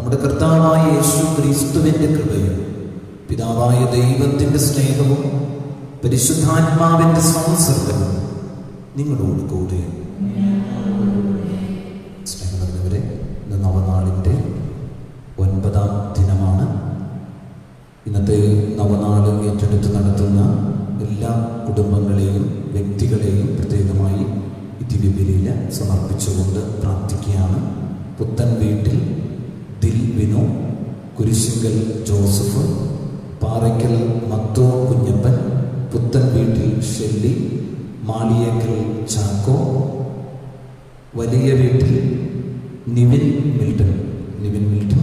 നമ്മുടെ കർത്താവായ യേശു ക്രിസ്തുവിൻ്റെ കൃപയും പിതാവായ ദൈവത്തിൻ്റെ സ്നേഹവും പരിശുദ്ധാത്മാവിൻ്റെ സംസർഗവും നിങ്ങളോട് കൂടെ. സ്നേഹം നിറഞ്ഞവരെ, ഇന്ന് നവനാളിൻ്റെ 9-ാം ദിനമാണ്. ഇന്നത്തെ നവനാൾ ഏറ്റെടുത്ത് നടത്തുന്ന എല്ലാ കുടുംബങ്ങളെയും വ്യക്തികളെയും പ്രത്യേകമായി ഈ ദിവ്യബലിയിൽ സമർപ്പിച്ചുകൊണ്ട് പ്രാർത്ഥിക്കുകയാണ്. പുത്തൻ വീട്ടിൽ ദിൽ വിനു, കുരിശിങ്കൽ ജോസഫ്, പാറയ്ക്കൽ മത്തോ കുഞ്ഞപ്പൻ, പുത്തൻ വീട്ടിൽ ഷെല്ലി, മാളിയേക്കൽ ചാക്കോ, വലിയ വീട്ടിൽ നിവിൻ മിൽട്ടൺ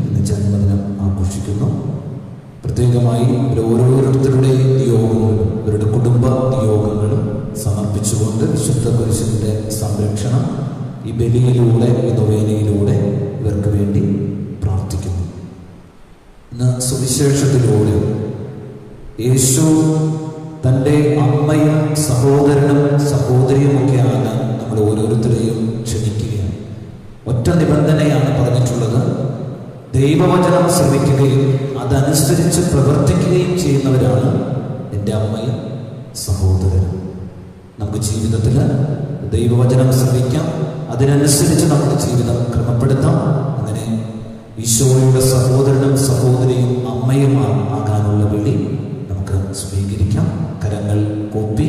ഇന്ന് ജന്മദിനം ആഘോഷിക്കുന്നു. പ്രത്യേകമായി ഓരോരുത്തരുടെ നിയോഗങ്ങളും അവരുടെ കുടുംബ നിയോഗങ്ങളും സമർപ്പിച്ചുകൊണ്ട് വിശുദ്ധ കുരിശിൻ്റെ സംരക്ഷണം ഈ ബലിയിലൂടെ, ഈ നൊവേനയിലൂടെ ഇവർക്ക് വേണ്ടി പ്രാർത്ഥിക്കുന്നു. ഇന്ന് സുവിശേഷത്തിലൂടെ യേശു തൻ്റെ അമ്മയും സഹോദരനും സഹോദരിയുമൊക്കെയാണ് നമ്മൾ ഓരോരുത്തരെയും ക്ഷണിക്കുകയാണ്. ഒറ്റ നിബന്ധനയാണ് പറഞ്ഞിട്ടുള്ളത്: ദൈവവചനം ശ്രവിക്കുകയും അതനുസരിച്ച് പ്രവർത്തിക്കുകയും ചെയ്യുന്നവരാണ് എൻ്റെ അമ്മയും സഹോദരനും. നമുക്ക് ജീവിതത്തിൽ ദൈവവചനം ശ്രവിക്കാം, അതിനനുസരിച്ച് നമ്മുടെ ജീവിതം ക്രമപ്പെടുത്താം. അങ്ങനെ ഈശോയുടെ സഹോദരനും സഹോദരിയും അമ്മയും ആകാനുള്ള വിളി നമുക്ക് സ്വീകരിക്കാം. കരങ്ങൾ കൂപ്പി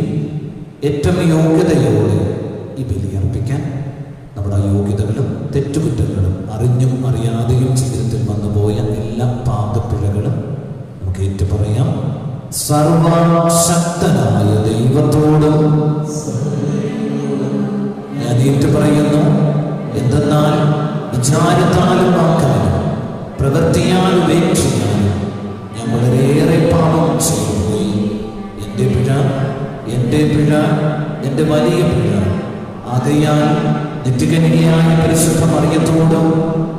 ഏറ്റവും യോഗ്യതയോടെ ഈ ബലി അർപ്പിക്കാൻ, നമ്മുടെ അയോഗ്യതകളും തെറ്റുകുറ്റങ്ങളും അറിഞ്ഞും അറിയാതെയും ജീവിതത്തിൽ വന്നുപോയ എല്ലാ പാപപ്പിഴകളും നമുക്ക് ഏറ്റുപറയാം. സർവശക്തനായ ദൈവത്തോടും ഞാൻ ഏറ്റുപറയുന്നു. എന്തെന്നാൽ വിചാരത്താലും വാക്കാലും പ്രവൃത്തിയാൽ ഉപേക്ഷിക്കാനും ഞാൻ വളരെയേറെ പാപം ചെയ്തുപോയി. എൻ്റെ പിഴ എൻ്റെ വലിയ പിഴ. ആകയാൽ നിത്യകന്യകയായ പരിശുദ്ധ മറിയത്തോടും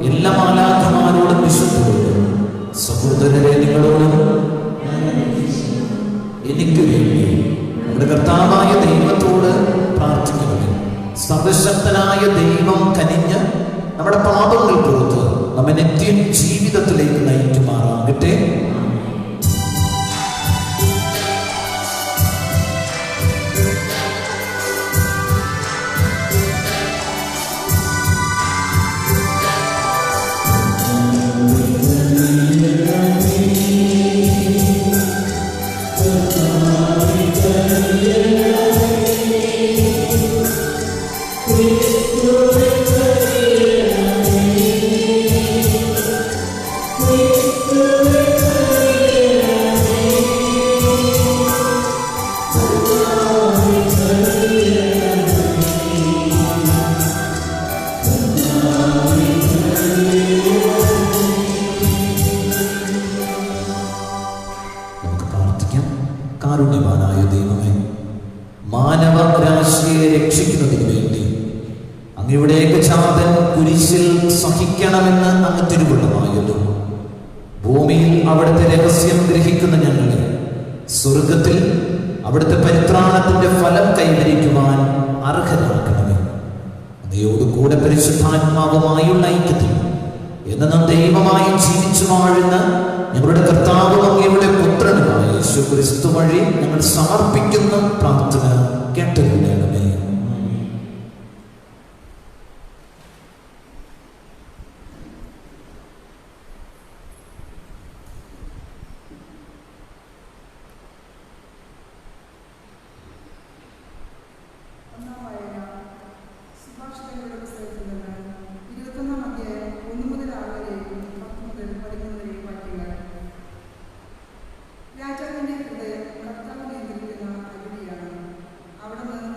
എല്ലാ മാലാഖമാരോടും വിശുദ്ധരോടും സഹോദരരെ നിങ്ങളോടും എനിക്ക് വേണ്ടി നമ്മുടെ കർത്താവായ ദൈവത്തോട് പ്രാർത്ഥിക്കുന്നത്. സർവശക്തനായ ദൈവം കനിഞ്ഞ് നമ്മുടെ പാപങ്ങൾ പുറത്ത് നമ്മെ നിത്യ ജീവിതത്തിലേക്ക് നയിക്കുമാറാകട്ടെ. കാരുണ്യവാനായ ദൈവമേ, മാനവരാശിയെ രക്ഷിക്കുന്നതിന് വേണ്ടി അങ്ങയുടെ ഏകജാതൻ കുരിശിൽ സഹിക്കണമെന്ന് അങ്ങ് തിരുവുള്ളമായല്ലോ. ഭൂമിയിൽ അവിടുത്തെ രഹസ്യം ഗ്രഹിക്കുന്ന ഞങ്ങളെ സ്വർഗത്തിൽ അവിടുത്തെ പരിത്രാണത്തിന്റെ ഫലം കൈവരിക്കുവാൻ അർഹരാക്കണമേ. അങ്ങയോട് കൂടെ പരിശുദ്ധാത്മാവുമായുള്ള ഐക്യത്തിൽ എന്നും ദൈവമായി ജീവിച്ചു വാഴുന്ന ഞങ്ങളുടെ കർത്താവും അങ്ങയുടെ പുത്രനുമായ യേശു ക്രിസ്തു വഴി ഞങ്ങൾ സമർപ്പിക്കുന്ന പ്രാർത്ഥന കേട്ടുകൊള്ളണമേ. രാജാവിന്റെ ഹൃദയം കർത്താവിനെ എതിർക്കുന്ന അരുവിയാണ്. അവിടെ നിന്ന്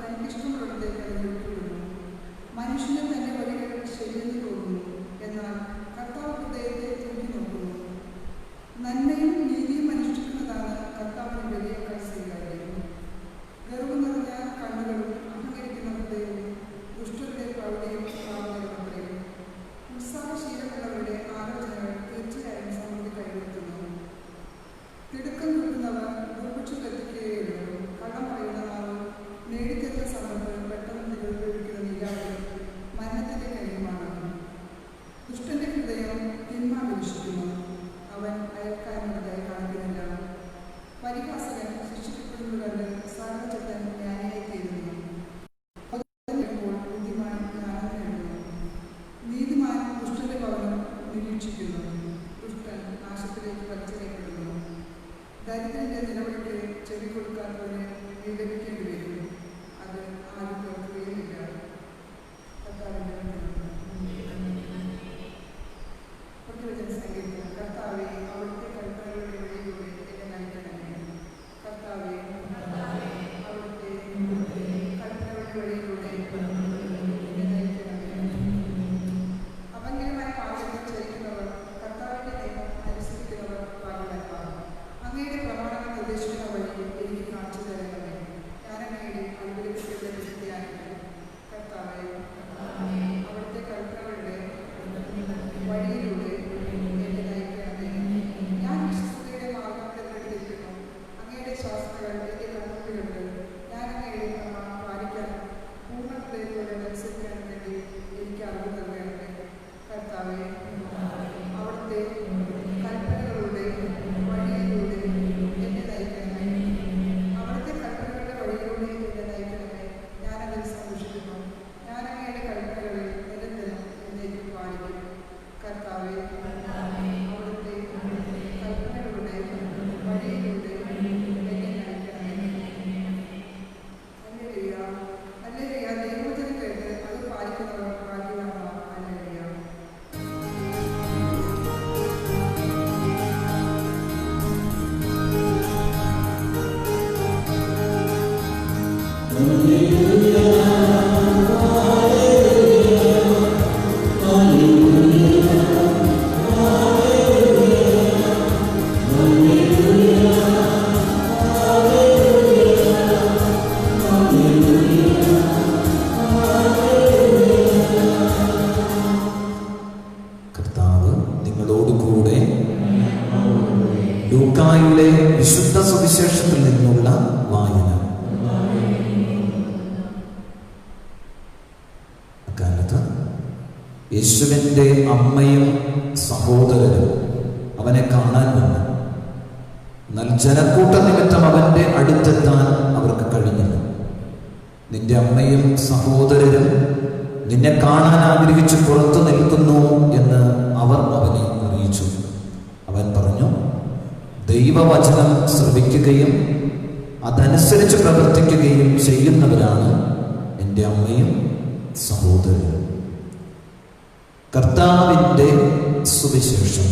നാശത്തിലേക്ക് വലിച്ചെറിയപ്പെടുന്നു. ദരിദ്രന്റെ നിലവിളിക്ക് ചെവി കൊടുക്കാത്തവന് വീണ്ടെടുക്കേണ്ടി വരും. അത് ആരും കേൾക്കുകയുമില്ല. സങ്കീർത്തനം. കർത്താവേ, അവിടുത്തെ കൽപ്പനകളുടെ വഴിയിലൂടെ എന്നെ നയിക്കണമേ. കർത്താവേ, അവിടുത്തെ കൽപ്പനകളുടെ വഴിയിലൂടെ എന്നെ നയിക്കണമേ. അപങ്കരമായ പാതയിൽ ചരിക്കുന്നവർ, കർത്താവിന്റെ നിയമം അനുസരിക്കുന്നവർ ഭാഗ്യവാന്മാർ. അങ്ങയുടെ പ്രമാണങ്ങൾ നിർദ്ദേശിക്കുന്ന വഴി എനിക്ക് കാണിച്ചു തരണമേ. ഞാൻ അങ്ങയുടെ അനുഗ്രഹത്തിന്റെ വിശുദ്ധിയായിരിക്കും. കർത്താവേ, അവിടുത്തെ കൽപ്പനകളുടെ വഴിയിലൂടെ എന്നെ നയിക്കണമേ. ഞാൻ വിശ്വസ്തയുടെ മാർഗം തിരഞ്ഞെടുത്തിരിക്കുന്നു. അങ്ങയുടെ ശാസ്ത്രങ്ങൾ എന്റെ കൺമുമ്പിലുണ്ട്. ഞാൻ അങ്ങയുടെ പ്രമാണം പാലിക്കാനും പൂർണ്ണ ഹൃദയത്തോടെ അനുസരിക്കാനും വേണ്ടി എനിക്ക് അറിവ് നൽകണമേ. കർത്താവേ, അവിടുത്തെ കൽപ്പനകളുടെ വഴിയിലൂടെ എന്നെ നയിക്കണമേ. അവിടുത്തെ കൽപ്പനകളുടെ വഴിയിലൂടെ എന്നെ നയിക്കണമേ. ഞാനതിൽ സന്തോഷിക്കുന്നു. ഞാൻ അങ്ങയുടെ കൽപ്പനകളിൽ നിരന്തരം എന്നേക്കും പാലിക്കും. കർത്താവേ, അവിടുത്തെ കൽപ്പനകളുടെ വഴിയിലൂടെ എന്നെ നയിക്കണമേ. Hallelujah, hallelujah. ദൈവവചനം കേട്ട് അത് പാലിക്കുന്നവർ ഭാഗ്യവാന്മാർ. ഹല്ലേലൂയ. കർത്താവ് നിങ്ങളോടുകൂടെ. ലൂക്കായുടെ വിശുദ്ധ സുവിശേഷത്തിൽ നിന്നുള്ള വായന. അക്കാലത്ത് യേശുവിൻ്റെ അമ്മയും സഹോദരരും അവനെ കാണാൻ വന്നു. എന്നാൽ ജനക്കൂട്ട നിമിത്തം അവൻ്റെ അടുത്തെത്താൻ അവർക്ക് കഴിഞ്ഞില്ല. നിന്റെ അമ്മയും സഹോദരരും നിന്നെ കാണാൻ ആഗ്രഹിച്ച് പുറത്തു നിൽക്കുന്നു എന്ന് അവർ അവനെ അറിയിച്ചു. അവൻ പറഞ്ഞു, ദൈവവചനം ശ്രവിക്കുകയും അതനുസരിച്ച് പ്രവർത്തിക്കുകയും ചെയ്യുന്നവരാണ് എൻ്റെ അമ്മയും സഹോദരനും. കർത്താവിൻ്റെ സുവിശേഷം.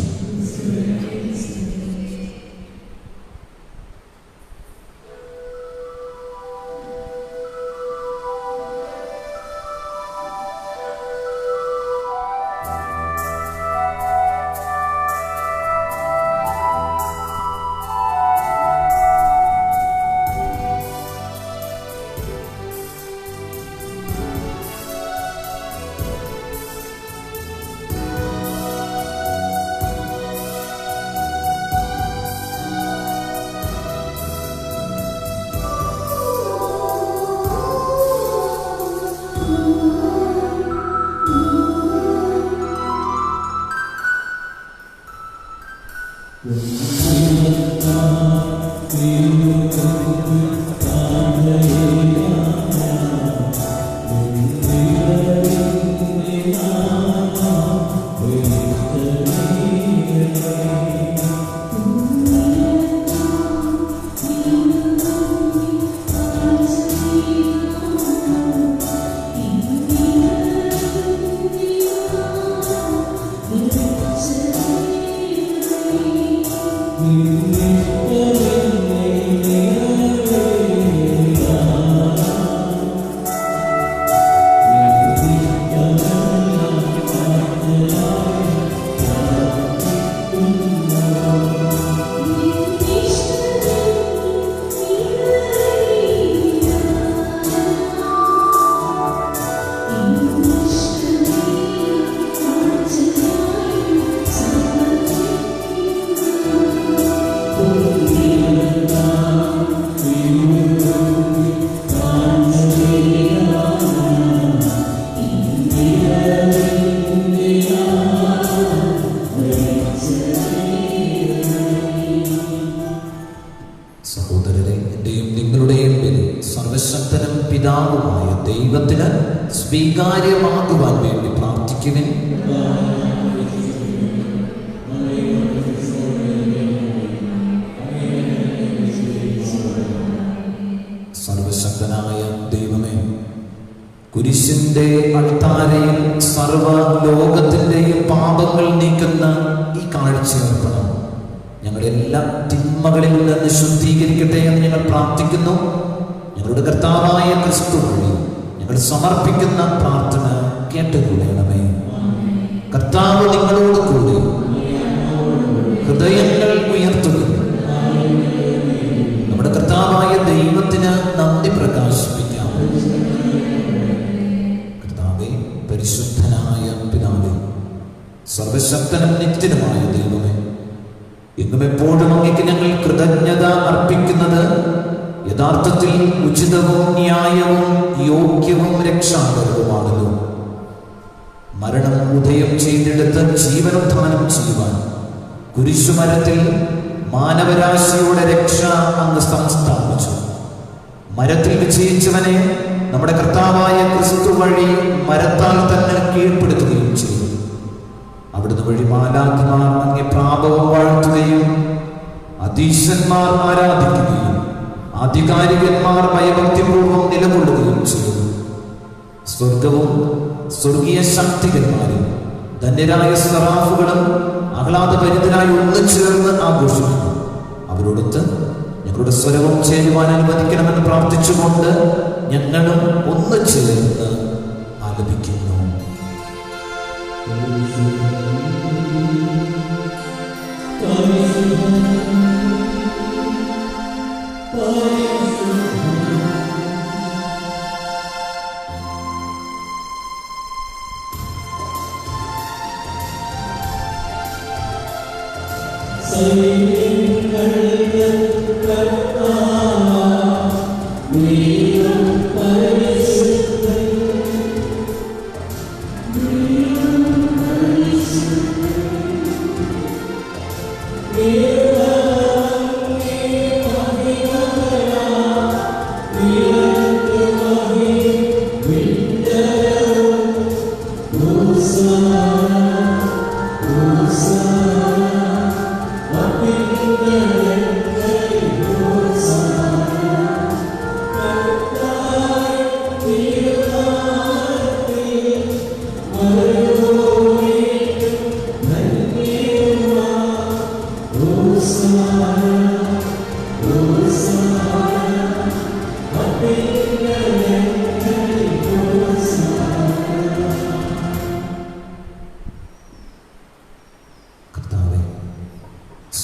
പിതാവുമായ ദൈവത്തിന് സ്വീകാര്യമാകുവാൻ വേണ്ടി പ്രാർത്ഥിക്കുവിൻ. ക്രിസ്തുവിന്റെ അൾത്താരയിൽ സർവ ലോകത്തിന്റെയും പാപങ്ങൾ നീക്കുന്ന ഈ കാഴ്ചയർപ്പണം ഞങ്ങളുടെ എല്ലാ തിന്മകളിൽ നിന്ന് ശുദ്ധീകരിക്കട്ടെ എന്ന് ഞങ്ങൾ പ്രാർത്ഥിക്കുന്നു. ഞങ്ങളുടെ കർത്താവായ ക്രിസ്തു വഴി ഞങ്ങൾ സമർപ്പിക്കുന്ന പ്രാർത്ഥന കേട്ടുകൊള്ളണമേ. കർത്താവ് നിങ്ങളോട് കൂടി. ഹൃദയങ്ങൾ ഉയർത്തുക. നമ്മുടെ കർത്താവായ ദൈവത്തിന് നന്ദി പ്രകാശിപ്പിക്കാം. കർത്താവേ, പരിശുദ്ധനായ പിതാവേ, സർവശക്തനും നിത്യനുമായ ദൈവമേ, എന്നും എപ്പോഴും അങ്ങേക്ക് ഞങ്ങൾ കൃതജ്ഞത അർപ്പിക്കുന്നത് യഥാർത്ഥത്തിൽ ഉചിതവും ന്യായവും യോഗ്യവും രക്ഷാകരവുമാണല്ലോ. മരണം ഉദയം ചെയ്തെടുത്ത് ജീവനോത്ഥാനം ചെയ്യുവാൻ കുരിശുമരത്തിൽ മാനവരാശിയുടെ രക്ഷ അങ്ങ് സംസ്ഥാപിച്ചു. മരത്തിൽ വിജയിച്ചവനെ നമ്മുടെ കർത്താവായ ക്രിസ്തു വഴി മരത്താൽ തന്നെ കീഴ്പ്പെടുത്തുകയും ചെയ്തു. അവിടുന്ന് വഴി മാലാഖമാർ അങ്ങേ പ്രാപവും വാഴ്ത്തുകയും അധീശന്മാർ ആരാധിക്കുകയും ആധികാരികന്മാർ ഭയഭക്തിപൂർവ്വം നിലകൊള്ളുകയും ചെയ്തു. സ്വർഗവും സ്വർഗീയ ശക്തികന്മാരും ധന്യരായ സറാഫുകളും ആഹ്ലാദഭരിതരായി ഒന്നുചേർന്ന് ആഘോഷിക്കുന്നു. അവരോടൊത്ത് ഞങ്ങളുടെ സ്വരവും ചേരുവാൻ അനുവദിക്കണമെന്ന് പ്രാർത്ഥിച്ചുകൊണ്ട് ഞങ്ങളും ഒന്ന് ചേർന്ന് ആലപിക്കുന്നു.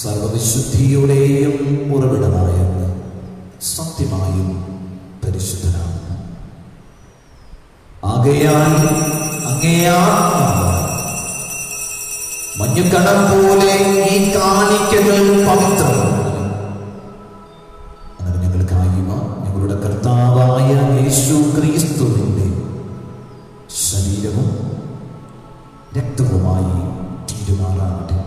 സർവവിശുദ്ധിയുടെയും ഉറവിടമായ സത്യമായും പരിശുദ്ധനാണ്. ആകയാൽ മഞ്ഞുകണം പോലെ ഈ കാണിക്കകൾ പവിത്രമാണ്. അങ്ങനെ ഞങ്ങൾക്കായി ഞങ്ങളുടെ കർത്താവായ യേശു ക്രിസ്തുവിന്റെ ശരീരവും രക്തവുമായി തീരുമാറാകട്ടെ.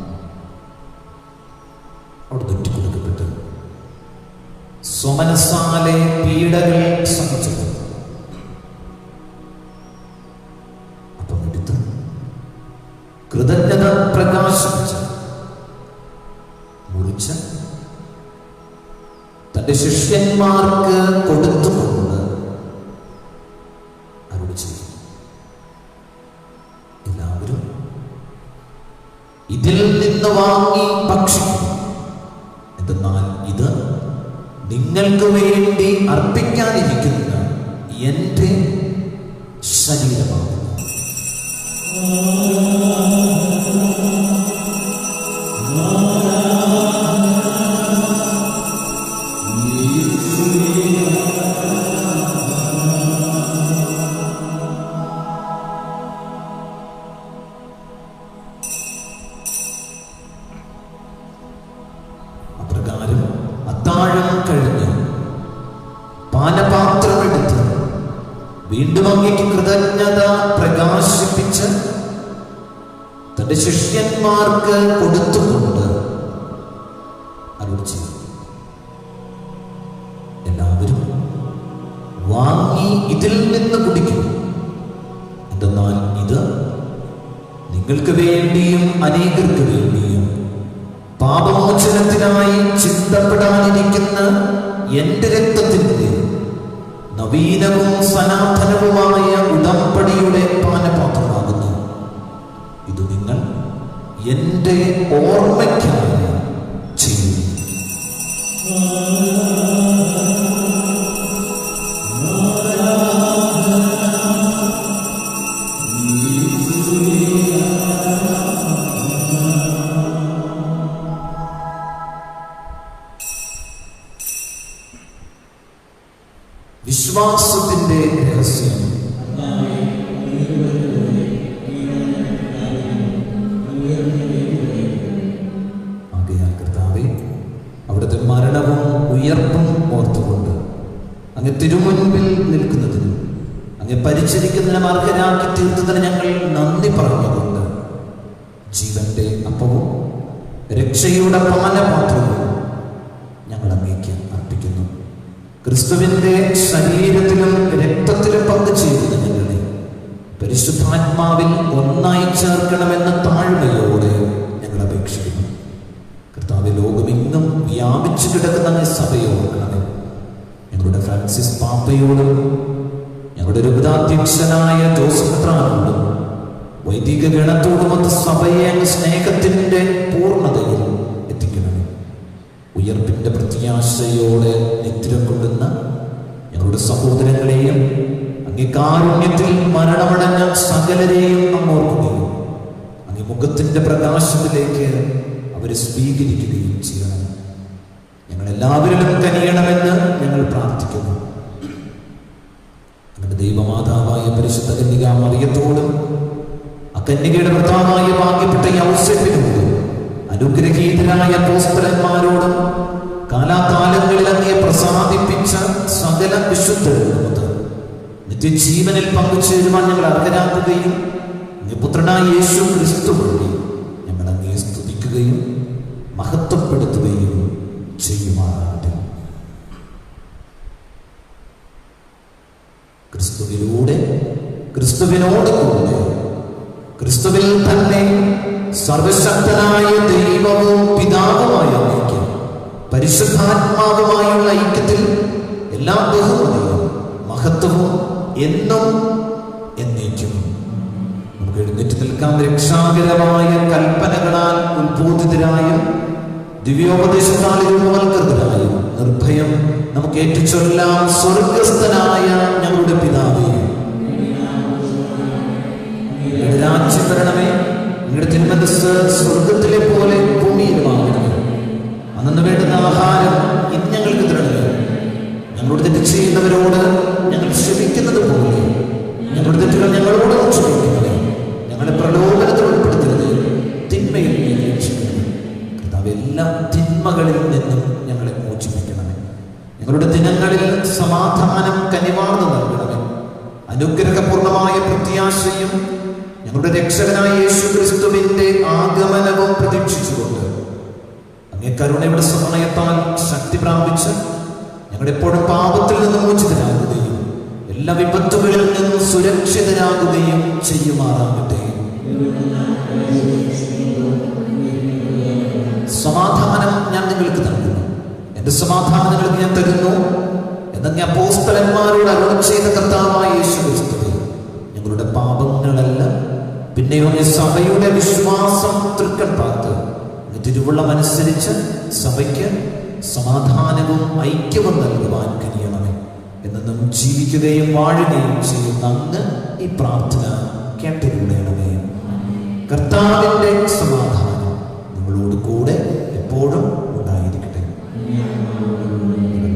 അവിടെ തൊറ്റുകൊടുക്കപ്പെട്ട് സ്വമനസാലെ പീഡകൾ സഹിച്ചത് അപ്പം എടുത്ത് കൃതജ്ഞത പ്രകാശിപ്പിച്ച് മുറിച്ച് തന്റെ ശിഷ്യന്മാർക്ക് കൊടുത്തുകൊണ്ട് അരുളി ചെയ്തു, എല്ലാവരും ഇതിൽ നിന്ന് വാങ്ങി ഭക്ഷിക്കും. എന്തെന്നാൽ ഇത് നിങ്ങൾക്ക് വേണ്ടി അർപ്പിക്കാനിരിക്കുന്ന എന്റെ ശരീരമാണ്. അപ്രകാരം അത്താഴം കഴിഞ്ഞ് പാനപാത്രമെടുത്ത് വീണ്ടും അങ്ങേക്ക് കൃതജ്ഞത പ്രകാശിപ്പിച്ച് തന്റെ ശിഷ്യന്മാർക്ക് കൊടുത്തുകൊണ്ട് അരുളി ചെയ്തു, എല്ലാവരും വാങ്ങി ഇതിൽ നിന്ന് കുടിക്കും. എന്തെന്നാൽ ഇത് നിങ്ങൾക്ക് വേണ്ടിയും അനേകർക്ക് വേണ്ടിയും പാപമോചനത്തിനായി ചിന്തപ്പെടാനിരിക്കുന്ന എന്റെ രക്തത്തിന്റെ നവീനവും സനാതനവുമായ ഉടമ്പടിയുടെ പാനപാത്രമാകുന്നു. ഇത് നിങ്ങൾ എൻ്റെ ഓർമ്മയ്ക്കായി ചെയ്യുന്നു. വിശ്വാസത്തിന്റെ രഹസ്യം. ആകയാൽ കർത്താവേ, അവിടുത്തെ മരണവും ഉയർപ്പും ഓർത്തുകൊണ്ട് അങ്ങ് തിരുമുൻപിൽ നിൽക്കുന്നതിനും അങ്ങ് പരിചരിക്കുന്നതിനും അർഹരാക്കി തീർത്തതിന് ഞങ്ങൾ നന്ദി പറഞ്ഞുകൊണ്ട് ജീവന്റെ അപ്പവും രക്ഷയുടെ പാനപാത്രവും ഞങ്ങൾ അങ്ങേക്ക് അർപ്പിക്കുന്നു. ക്രിസ്തുവിന്റെ ശരീരത്തിലും രക്തത്തിലും പങ്കുചേരുന്ന ഞങ്ങളെ പരിശുദ്ധാത്മാവിൽ ഒന്നായി ചേർക്കണമെന്ന താഴ്മയോടെ ഞങ്ങൾ അപേക്ഷിക്കുന്നു. കർത്താവ്, ലോകമെങ്ങും വ്യാപിച്ചു കിടക്കുന്ന സഭയെ ഓർക്കണമേ. ഞങ്ങളുടെ ഫ്രാൻസിസ് പാപ്പയോടും ഞങ്ങളുടെ രൂപതാധ്യക്ഷനായ ജോസഫ് ത്രാനോടും വൈദിക ഗണത്തോടുമൊത്ത് സഭയെ അങ്ങ് സ്നേഹത്തിന്റെ പൂർണ്ണതയിൽ എത്തിക്കണമേ. ഉയർപ്പിന്റെ പ്രത്യാശയോടെ നിദ്ര കൊള്ളുന്ന ഞങ്ങളുടെ സഹോദരങ്ങളെയും അങ്ങേ കാരുണ്യത്തിൽ മരണമടഞ്ഞ സകലരെയും നാം ഓർക്കുകയും അങ്ങേ മുഖത്തിന്റെ പ്രകാശത്തിലേക്ക് അവരെ സ്വീകരിക്കുകയും ചെയ്യണം. ഞങ്ങളെല്ലാവരിലും കനിയണമെന്ന് ഞങ്ങൾ പ്രാർത്ഥിക്കുന്നു. ഞങ്ങളുടെ ദൈവമാതാവായ പരിശുദ്ധ കന്യകാ മറിയത്തോടും കന്യകയുടെ ഭർത്താവായ ഭാഗ്യപ്പെട്ട യൗസേപ്പിനോടും അനുഗ്രഹീതരായ അപ്പോസ്തലന്മാരോടും കാലാകാലങ്ങളിൽ അങ്ങയെ പ്രസാദിപ്പിച്ച സകല വിശുദ്ധരോടുമൊത്ത് നിത്യജീവനിൽ പങ്കുചേരുവാൻ ഞങ്ങൾ അർഹരാക്കുകയും പുത്രനായ യേശു ക്രിസ്തു വഴി ഞങ്ങൾ അങ്ങയെ സ്തുതിക്കുകയും മഹത്വപ്പെടുത്തുകയും ചെയ്യുമാറാകട്ടെ. ക്രിസ്തുവിലൂടെ, ക്രിസ്തുവിനോട് കൂടെ, ക്രിസ്തുവിൽ തന്നെ സർവശക്തനായ ദൈവവും പിതാവുമായ അങ്ങേക്ക് പരിശുദ്ധാത്മാവുമായുള്ള ഐക്യത്തിൽ എല്ലാ ബഹുമതിയും മഹത്വവും എന്നും എന്നേക്കും. നമുക്ക് എഴുന്നേറ്റ് നിൽക്കാം. രക്ഷാകരമായ കൽപ്പനകളാൽ ഉത്ബോധിതരായും ദിവ്യോപദേശത്താൽ രൂപവൽകൃതരായും നിർഭയം നമുക്ക് ഏറ്റുചൊല്ലാം. സ്വർഗസ്ഥനായ ഞങ്ങളുടെ പിതാവേ, രാജ്യം വരണമേ. നിങ്ങളുടെ തിരുമനസ്സ് സ്വർഗത്തിലെ പോലെ ഭൂമിയിലുമാകണമേ. അന്നു വേണ്ടുന്ന ആഹാരം ഇന്ന് ഞങ്ങൾക്ക് തരണമേ. ഞങ്ങളോട് തെറ്റ് ചെയ്യുന്നവരോട് ഞങ്ങൾ ക്ഷമിക്കുന്നത് പോലെ ഞങ്ങളുടെ തെറ്റുകൾ ഞങ്ങളോട് ക്ഷമിക്കണമേ. ഞങ്ങളെ പ്രലോഭനത്തിൽ ഉൾപ്പെടുത്തരുത്, തിന്മയിൽ നിന്ന് രക്ഷിക്കണമേ. കർത്താവേ, എല്ലാ തിന്മകളിൽ നിന്നും ഞങ്ങളെ മോചിപ്പിക്കണമേ. ഞങ്ങളുടെ ദിനങ്ങളിൽ സമാധാനം കനിവാർന്നു നൽകണമേ. അനുഗ്രഹപൂർണമായ പ്രത്യാശയും ഞങ്ങളുടെ രക്ഷകനായ യേശു ക്രിസ്തുവിന്റെ ആഗമനവും പ്രതീക്ഷിച്ചുകൊണ്ട് അങ്ങേ കരുണയുടെ സമയത്താൽ ശക്തി പ്രാപിച്ച് ഞങ്ങളെപ്പോഴും പാപത്തിൽ നിന്ന് മോചിതരാകുകയും എല്ലാ വിപത്തുകളിൽ നിന്നും സുരക്ഷിതരാകുകയും ചെയ്യുമാറാകട്ടെ. സമാധാനം ഞാൻ നിങ്ങൾക്ക് നൽകുന്നു, എന്റെ സമാധാനങ്ങൾക്ക് ഞാൻ തരുന്നു എന്നങ്ങ് അപ്പോസ്തലന്മാരോട് അരുളി ചെയ്ത കർത്താവായ യേശു ക്രിസ്തുവേ, ഞങ്ങളുടെ പാപങ്ങളല്ല പിന്നെയോ സഭയുടെ വിശ്വാസം തൃക്കൺ പാർത്ത് തിരുവുള്ളമനുസരിച്ച് സഭയ്ക്ക് സമാധാനവും ഐക്യവും നൽകുവാൻ കഴിയണമേ. എന്നും ജീവിക്കുകയും വാഴുകയും ചെയ്യുന്ന അങ്ങ് ഈ പ്രാർത്ഥന കേട്ടിരുന്നേണമേ. കർത്താവിന്റെ സമാധാനം നിങ്ങളോട് കൂടെ എപ്പോഴും ഉണ്ടായിരിക്കട്ടെ.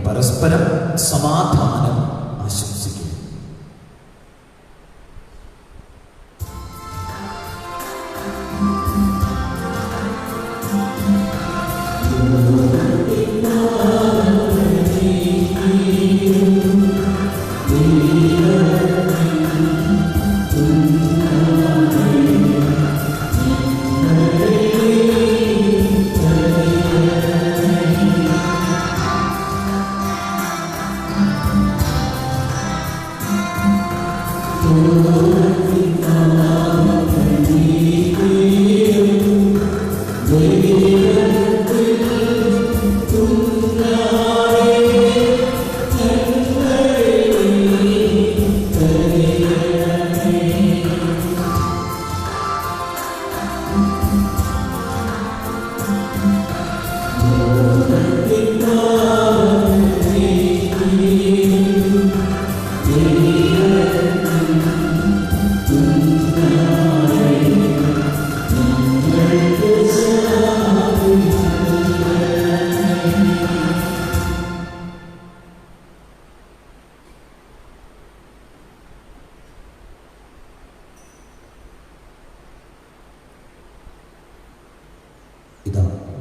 പരസ്പരം സമാധാനം ആശംസിക്കുന്നു. Amen.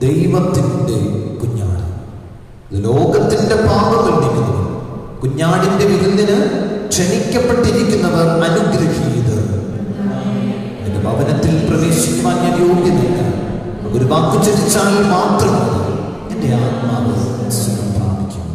ദൈവത്തിൻ്റെ കുഞ്ഞാട്, ഇത് ലോകത്തിൻ്റെ പാപങ്ങൾ നീക്കുന്നവർ, കുഞ്ഞാടിന്റെ വിരുന്നിന് ക്ഷണിക്കപ്പെട്ടിരിക്കുന്നവർ അനുഗ്രഹീതർ. എന്റെ ഭവനത്തിൽ പ്രവേശിക്കുവാൻ ഞാൻ യോഗ്യനല്ല, ഒരു വാക്കു ചരിച്ചാൽ മാത്രം എന്റെ ആത്മാവ് സുഖം പ്രാപിക്കും.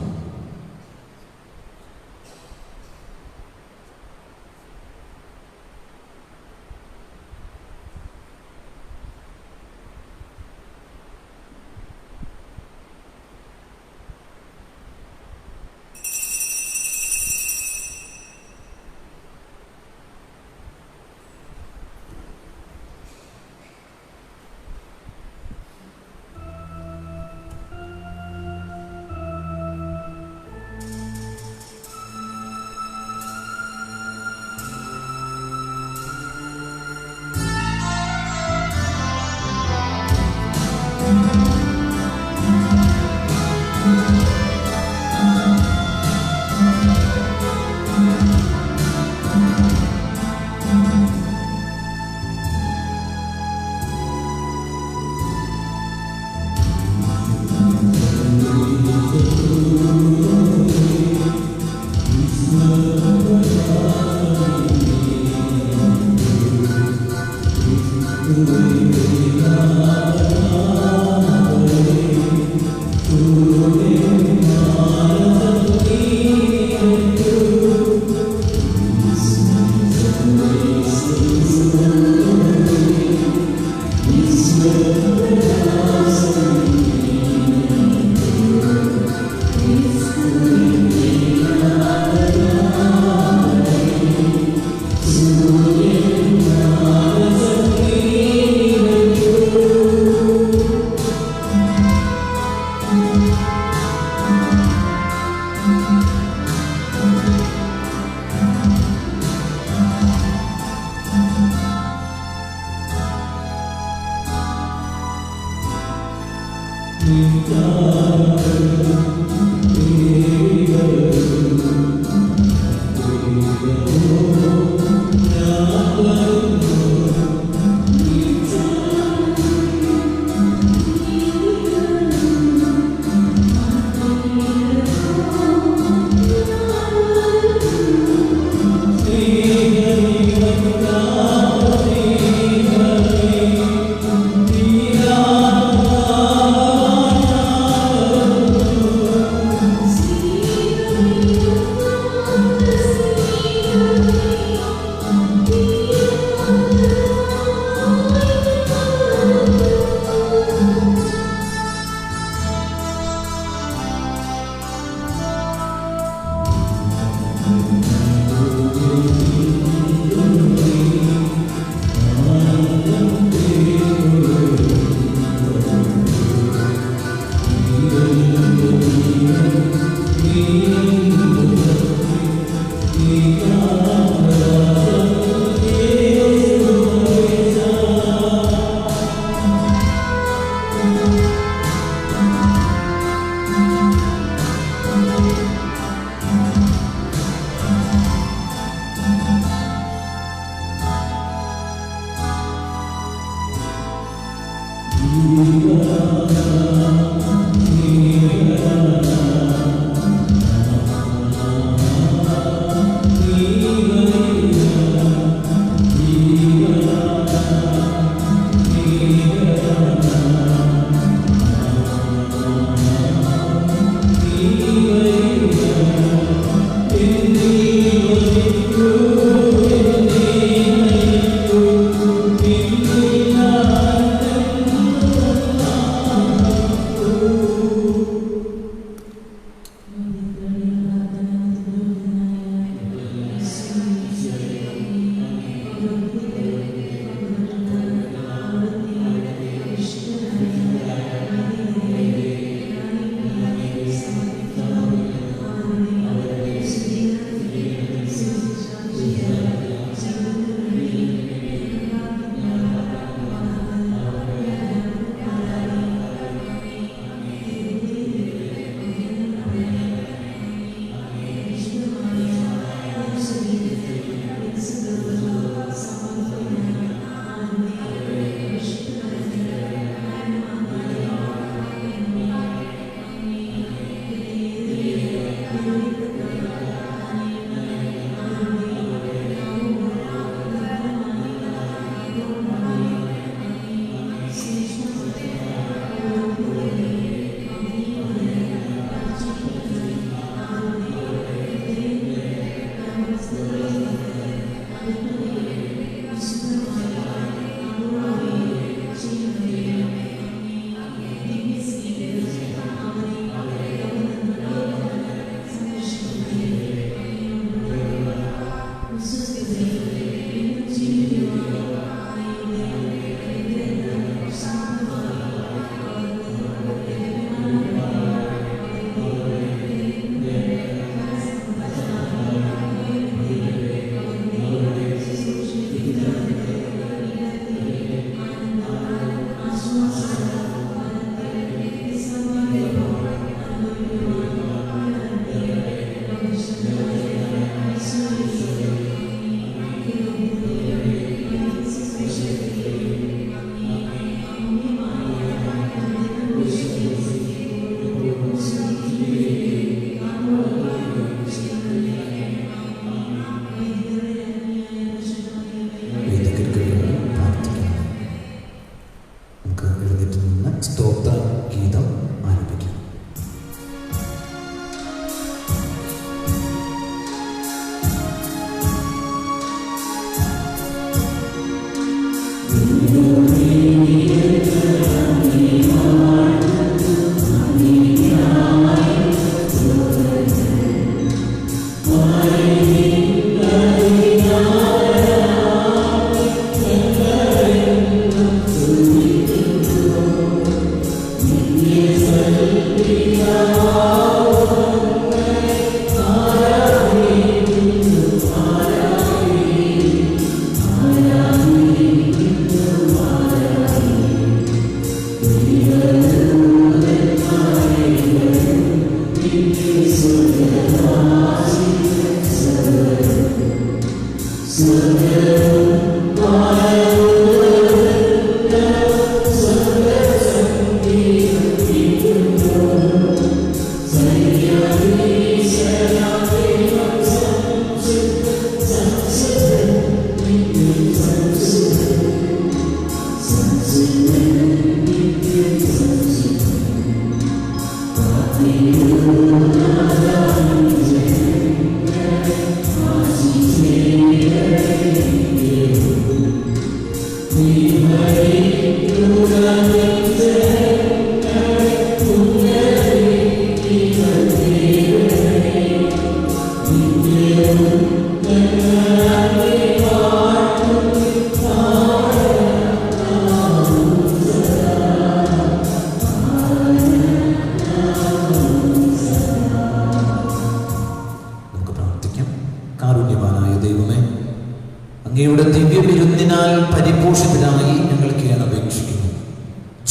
അങ്ങയുടെ ദിവ്യവിരുന്നിനാൽ പരിപോഷിതരായി ഞങ്ങൾക്ക് അപേക്ഷിക്കുന്നു.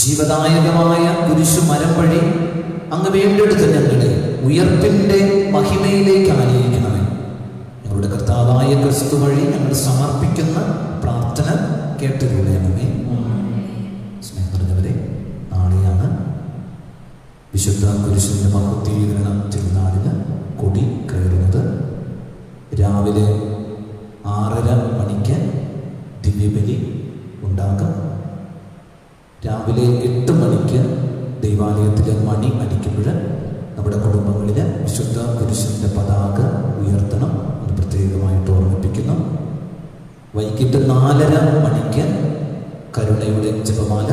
ജീവദായകമായ കുരിശു മരം വഴി അങ്ങ് വീണ്ടെടുത്ത ഞങ്ങളെ ഉയർപ്പിന്റെ മഹിമയിലേക്ക് ആനയിക്കണമേ. ഞങ്ങളുടെ കർത്താവായ ക്രിസ്തു വഴി ഞങ്ങൾ സമർപ്പിക്കുന്ന പ്രാർത്ഥന കേട്ടുകൊള്ളണമേ. സ്നേഹം നിറഞ്ഞവരെ, നാളെയാണ് വിശുദ്ധ കുരിശിന്റെ മഹത്വീകരണ തിരുനാളിന് കൊടി കയറുന്നത്. രാവിലെ 6:30 മണിക്ക് ദിവ്യബലി ഉണ്ടാകും. രാവിലെ 8 മണിക്ക് ദൈവാലയത്തിലെ മണി അടിക്കുമ്പോൾ നമ്മുടെ കുടുംബങ്ങളിൽ വിശുദ്ധ കുരിശിൻ്റെ പതാക ഉയർത്തണം എന്ന് പ്രത്യേകമായിട്ട് ഓർമ്മിപ്പിക്കുന്നു. വൈകിട്ട് 4:30 മണിക്ക് കരുണയുടെ ജപമാല,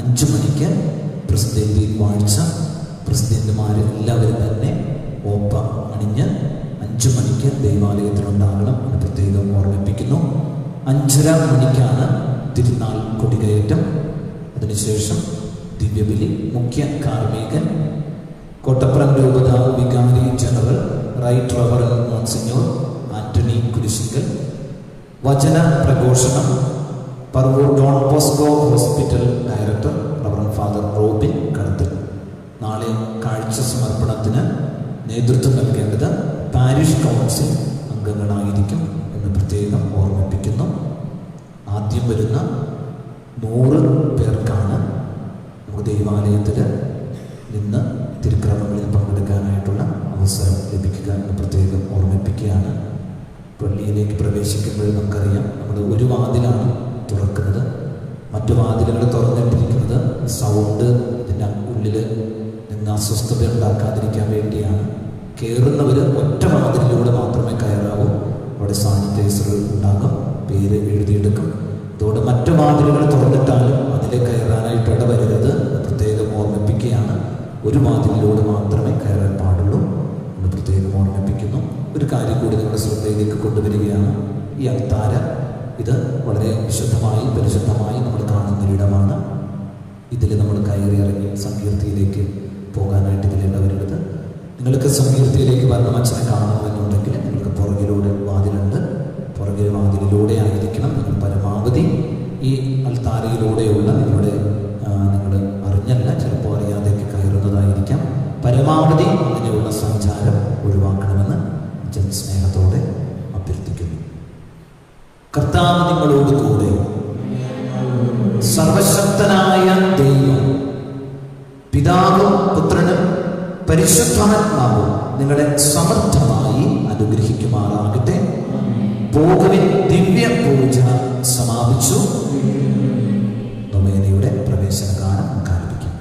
5 മണിക്ക് പ്രസിഡന്റ് വാഴ്ച. പ്രസിഡന്റുമാരെല്ലാവരും തന്നെ ഓപ്പ അണിഞ്ഞ് 5 മണിക്ക് ദൈവാലയത്തിലുണ്ടാകണം എന്ന് പ്രത്യേകം ഓർമ്മിപ്പിക്കുന്നു. 5:30 മണിക്കാണ് തിരുനാൾ കൊടികയറ്റം. അതിനുശേഷം ദിവ്യബലി. മുഖ്യ കാർമ്മികൻ കോട്ടപ്പുറം രൂപത വികാരി general right reverend monsignor Antony Kurisingal. വചന പ്രഘോഷണം Paravur Don Bosco hospital director reverend father Robin Kadathal. നാളെ കാഴ്ച സമർപ്പണത്തിന് നേതൃത്വം നൽകേണ്ടത് പാരിഷ് കൗൺസിൽ അംഗങ്ങളായിരിക്കും എന്ന് പ്രത്യേകം ഓർമ്മിപ്പിക്കുന്നു. ആദ്യം വരുന്ന 100 പേർക്കാണ് നമുക്ക് ദൈവാലയത്തിൽ നിന്ന് തിരുക്രമങ്ങളിൽ പങ്കെടുക്കാനായിട്ടുള്ള അവസരം ലഭിക്കുക എന്ന് പ്രത്യേകം ഓർമ്മിപ്പിക്കുകയാണ്. പള്ളിയിലേക്ക് പ്രവേശിക്കുമ്പോൾ നമുക്കറിയാം, നമ്മൾ ഒരു വാതിലാണ് തുറക്കുന്നത്, മറ്റു വാതിലുകൾ തുറന്നിട്ടിരിക്കുന്നത് സൗണ്ട് ഇതിൻ്റെ ഉള്ളിൽ നിന്ന് അസ്വസ്ഥത ഉണ്ടാക്കാതിരിക്കാൻ വേണ്ടിയാണ്. കയറുന്നവർ ഒറ്റ വാതിലിലൂടെ മാത്രമേ കയറാവൂ. അവിടെ സാനിറ്റൈസറുകൾ ഉണ്ടാകും, പേര് എഴുതിയെടുക്കും. അതോടെ മറ്റു വാതിലുകൾ തുറന്നിട്ടാലും അതിലെ കയറാനായിട്ട് ഇടവരരുത് പ്രത്യേകം ഓർമ്മിപ്പിക്കുകയാണ്. ഒരു വാതിലിലൂടെ മാത്രമേ കയറാൻ പാടുള്ളൂ എന്ന് പ്രത്യേകം ഓർമ്മിപ്പിക്കുന്നു. ഒരു കാര്യം കൂടി നമ്മുടെ ശ്രദ്ധയിലേക്ക് കൊണ്ടുവരികയാണ്. ഈ അൾത്താര ഇത് വളരെ വിശുദ്ധമായി പരിശുദ്ധമായി നമ്മൾ കാണുന്നൊരിടമാണ്. ഇതിൽ നമ്മൾ കയറി ഇറങ്ങി സങ്കീർത്തിയിലേക്ക് പോകാനായിട്ട് ഇതിലിടവരുന്നത്. നിങ്ങൾക്ക് സങ്കീർത്തിയിലേക്ക് വരണം അച്ഛനെ കാണണമെന്നുണ്ടെങ്കിൽ നിങ്ങൾക്ക് പുറകിലൂടെ വാതിലുണ്ട്, പുറകിൽ വാതിലിലൂടെ ആയിരിക്കണം നിങ്ങൾ പരമാവധി ഈ അൾത്താരയിലൂടെയുള്ള നിങ്ങൾ അറിഞ്ഞല്ല, ചിലപ്പോൾ അറിയാതെയൊക്കെ കയറുന്നതായിരിക്കാം. പരമാവധി അങ്ങനെയുള്ള സഞ്ചാരം ഒഴിവാക്കണമെന്ന് അച്ഛൻ സ്നേഹത്തോടെ അഭ്യർത്ഥിക്കുന്നു. കർത്താവ് നിങ്ങളോട് കൂടെ. സർവശക്തനായ ദൈവം പിതാവും പുത്രനും പരിശുദ്ധാത്മാവും നിങ്ങളെ സമർത്ഥമായി അനുഗ്രഹിക്കുമാറാകട്ടെ. പോകുവിൻ. ദിവ്യ പൂജ സമാപിച്ചു. നൊവേനയുടെ പ്രവേശന ഗാനം ആരംഭിക്കും.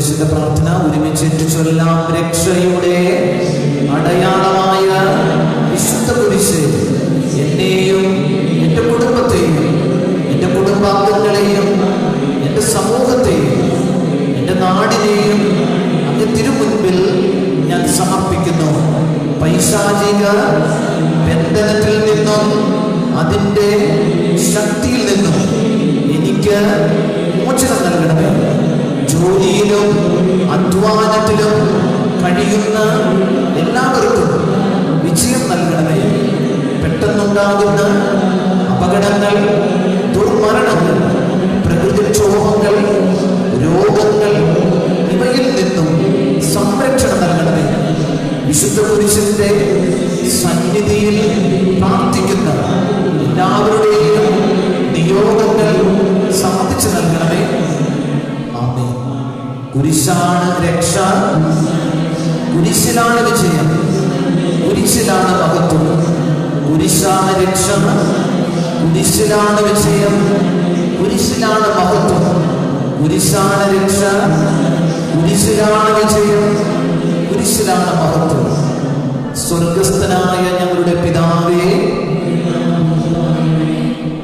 കുരിശിന്റെ പ്രാർത്ഥന ഒരുമിച്ച് ചൊല്ലാം. രക്ഷയുടെ അടയാളമായ വിശുദ്ധ കുരിശ് എന്നെയും എൻ്റെ കുടുംബത്തെയും എൻ്റെ കുടുംബാംഗങ്ങളെയും എൻ്റെ സമൂഹത്തെയും എൻ്റെ നാടിനെയും അങ്ങ് തിരുമുൻപിൽ ഞാൻ സമർപ്പിക്കുന്നു. പൈശാചിക ബന്ധനത്തിൽ നിന്നും അതിൻ്റെ ശക്തിയിൽ നിന്നും എനിക്ക് മോചനം നൽകണമേ. ജോലിയിലും അധ്വാനത്തിലും കഴിയുന്ന എല്ലാവർക്കും വിജയം നൽകണമേ. പെട്ടെന്നുണ്ടാകുന്ന അപകടങ്ങൾ, ദുർമരണങ്ങൾ, പ്രകൃതിക്ഷോഭങ്ങൾ, രോഗങ്ങൾ ഇവയിൽ നിന്നും സംരക്ഷണം നൽകണമേ. വിശുദ്ധ കുരിശിന്റെ സന്നിധിയിൽ പ്രാർത്ഥിക്കുന്ന എല്ലാവരുടെയും നിയോഗങ്ങൾ സമ്മതിച്ചു നൽകണമേ. ആമേൻ. കുരിശാണ് രക്ഷ, കുരിശിലാണ് വിജയം, കുരിശിലാണ് മഹത്വം. കുരിശാണ് രക്ഷ, കുരിശിലാണ് വിജയം, കുരിശിലാണ് മഹത്വം. കുരിശാണ് രക്ഷ, കുരിശിലാണ് വിജയം, കുരിശിലാണ് മഹത്വം. സ്വർഗസ്ഥനായ ഞങ്ങളുടെ പിതാവേ,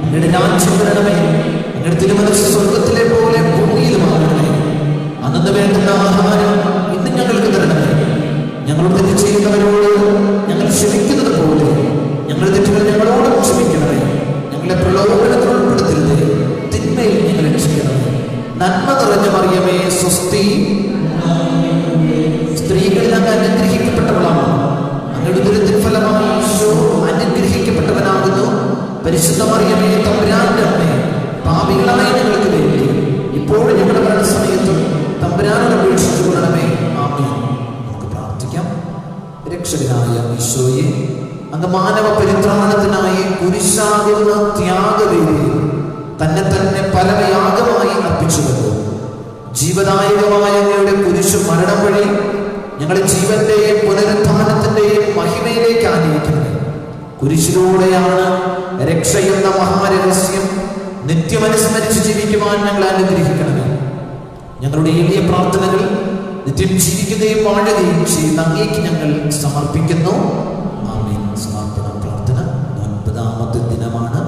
അങ്ങയുടെ രാജ്യം വരണമേ. അങ്ങയുടെ തിരുമനസ്സ് സ്വർഗത്തിലെ പോലെ ഭൂമിയിലുമാകണമേ. അന്നു വേണ്ടുന്ന ആഹാരം ഇന്ന് ഞങ്ങൾക്ക് തരണമേ. ഞങ്ങളോട് തെറ്റ് ചെയ്യുന്നവരോട് ഞങ്ങൾ ക്ഷമിക്കുന്നത് പോലെ ഞങ്ങളുടെ തെറ്റുകൾ ഞങ്ങളോട് ക്ഷമിക്കണമേ. ഞങ്ങളെ പ്രലോഭനത്തിൽ ഉൾപ്പെടുത്തരുതേ, തിന്മയിൽ ഞങ്ങളെ രക്ഷിക്കണമേ. നന്മ നിറഞ്ഞ മറിയമേ സ്വസ്തി, സ്ത്രീകളിൽ അങ്ങ് അനുഗ്രഹിക്കപ്പെട്ടവളാണ്. അങ്ങയുടെ ഉദരത്തിൻ ഫലമായി ഈശോ അനുഗ്രഹിക്കപ്പെട്ടവനാകുന്നു. പരിശുദ്ധ മറിയമേ തമ്പുരാന്റെ അമ്മേ, പാപികളായ ഞങ്ങൾക്ക് വേണ്ടി ഇപ്പോഴും ഞങ്ങളുടെ മരണസമയത്തും തമ്പുരാനോട് അപേക്ഷിച്ചു കൊള്ളണമേ. ആമേൻ. നമുക്ക് പ്രാർത്ഥിക്കാം. രക്ഷകനായ ഈശോയെ, അങ്ങ് മാനവ പരിത്രാണത്തിനായി കുരിശാകുന്ന ത്യാഗവേദി തന്നെ തന്നെ പരമയാഗമായി അർപ്പിച്ചുവല്ലോ. ജീവദായകമായ അങ്ങയുടെ കുരിശു മരണം വഴി ഞങ്ങളുടെ ജീവന്റെയും പുനരുത്ഥാനത്തിന്റെയും മഹിമയിലേക്ക് ആനയിക്കുന്നത്. കുരിശിലൂടെയാണ് രക്ഷയെന്ന മഹാരഹസ്യം നിത്യമനുസ്മരിച്ച് ജീവിക്കുവാൻ ഞങ്ങൾ അനുഗ്രഹിക്കണമേ. ഞങ്ങളുടെ എളിയ പ്രാർത്ഥനകൾ നിത്യം ജീവിക്കുകയും വാഴുകയും ചെയ്യുന്ന അങ്ങേക്ക് ഞങ്ങൾ സമർപ്പിക്കുന്നു. ആമേൻ. സമർപ്പണ പ്രാർത്ഥന 9ാമത്തെ ദിനമാണ്.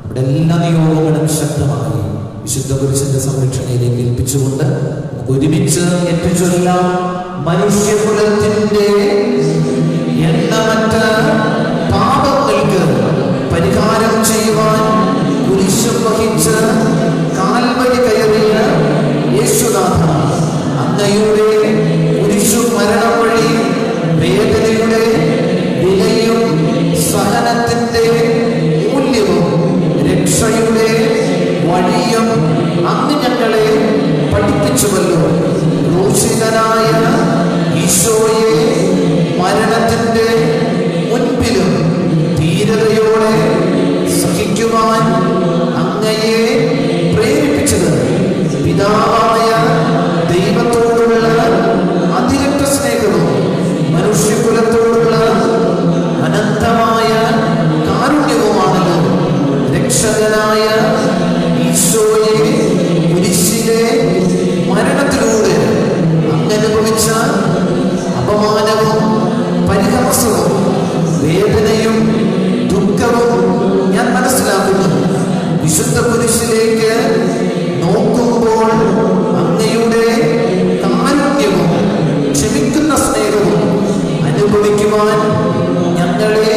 നമ്മുടെ എല്ലാ നിയോഗങ്ങളും ശക്തമായി വിശുദ്ധ കുരിശിന്റെ സംരക്ഷണയിലേക്ക് ഏൽപ്പിച്ചുകൊണ്ട് നമുക്ക് ഒരുമിച്ച് ഏൽപ്പിച്ചെല്ലാം. മനുഷ്യകുലത്തിന്റെ എണ്ണമറ്റ പാപങ്ങൾക്ക് പരിഹാരം ചെയ്യുവാൻ കുരിശും വഹിച്ച് കാൽവരി കയറിയ യേശുനാഥ, അങ്ങയുടെ കുരിശു മരണം വഴി വേദനയുടെ വിലയും സഹനത്തിന്റെ മൂല്യവും രക്ഷയുടെ വഴിയും അങ്ങ് ഞങ്ങളെ പഠിപ്പിച്ചുവല്ലോ. ക്രൂശിതനായ ഈശോയെ മരണത്തിന്റെ മുൻപിലും ധീരതയോടെ സഹിക്കുവാൻ അങ്ങയെ പ്രേരിപ്പിച്ചത് പിതാവായ ദൈവത്തോടുള്ള അതിരറ്റ സ്നേഹവും മനുഷ്യകുലത്തോടുള്ള അനന്തമായ കാരുണ്യവുമാണല്ലോ. രക്ഷകനായ ഈശോയെ കുരിശിലെ മരണത്തിലൂടെ അങ്ങനുഭവിച്ച അപമാനവും പരിഹാസവും വേദനയും ദുഃഖവും ഞാൻ മനസ്സിലാക്കുന്നു. വിശുദ്ധ കുരിശിലേക്ക് നോക്കുമ്പോൾ അങ്ങയുടെ കാരുണ്യവും ക്ഷമിക്കുന്ന സ്നേഹവും അനുഭവിക്കുവാൻ ഞങ്ങളെ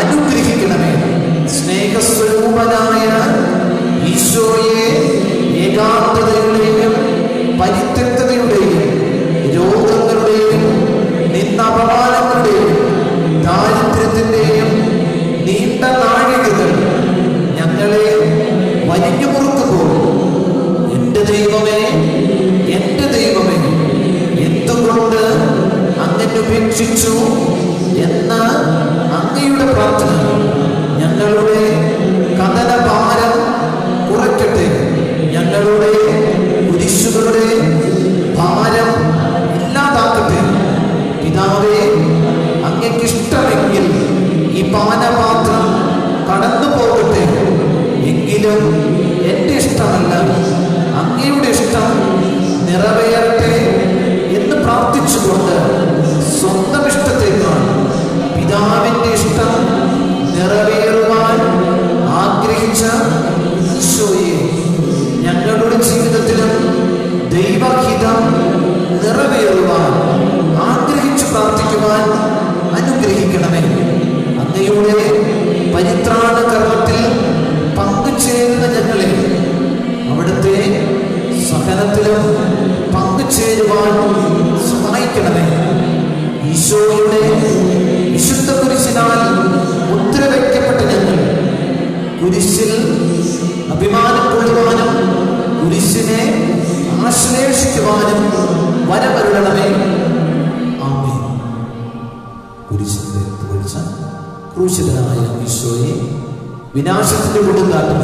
അനുഗ്രഹിക്കണമേ. സ്നേഹസ്വരൂപനായ ഈശോയെ ഏകാന്തതയുടെയും പരിത്യക്തതയുടെയും രോഗങ്ങളുടെയും നിന്നപമാനങ്ങളുടെയും ദാരിദ്ര്യത്തിന്റെയും നീണ്ട നാഴികകൾ ഞങ്ങളെ വലിഞ്ഞു മുറുക്കുമ്പോൾ, എൻ്റെ ദൈവമേ, എൻ്റെ ദൈവമേ, എന്തുകൊണ്ട് അങ്ങനെ ഉപേക്ഷിച്ചു എന്ന അങ്ങയുടെ പ്രാർത്ഥന ഞങ്ങളുടെ കഥന ഭാരം കുറയ്ക്കട്ടെ. ഞങ്ങളുടെ കുരിശുകളുടെ ഭാരം ഇല്ലാതാക്കട്ടെ. പിതാവേ, അങ്ങയ്ക്കിഷ്ടമെങ്കിൽ ഈ പാനപാത്രം കടന്നു പോകട്ടെ. എങ്കിലും എൻ്റെ ഇഷ്ടമല്ല, അങ്ങയുടെ ഇഷ്ടം നിറവേറട്ടെ എന്ന് പ്രാർത്ഥിച്ചുകൊണ്ട് സ്വന്തം ഇഷ്ടത്തെക്കാൾ പിതാവിന്റെ ഇഷ്ടം നിറവേറുവാൻ ആഗ്രഹിച്ച ഈശോയെ ഞങ്ങളുടെ ജീവിതത്തിലും ദൈവഹിതം നിറവേറുവാൻ ആഗ്രഹിച്ചു പ്രാർത്ഥിക്കുവാൻ അനുഗ്രഹിക്കണമേ. അങ്ങയുടെ പരിത്രാണ കർമ്മത്തിൽ പങ്കുചേരുന്ന ഞങ്ങളെ അവിടുത്തെ സഹനത്തിലും പങ്കുചേരുവാൻ സഹായിക്കണമേ. ഈശോയുടെ വിശുദ്ധ കുരിശിനാൽ മുദ്ര വയ്ക്കപ്പെട്ട ഞങ്ങൾ കുരിശിൽ അഭിമാനം കൊള്ളുവാനും കുരിശിനെ ആശ്ലേഷിക്കുവാനും വരമരുളണമേ. ആമേൻ. കുരിശിന്റെ പുകഴ്ച. ക്രൂശിതനായ ഈശോയെ, വിനാശത്തിന്റെ കൊടുങ്കാറ്റിൽ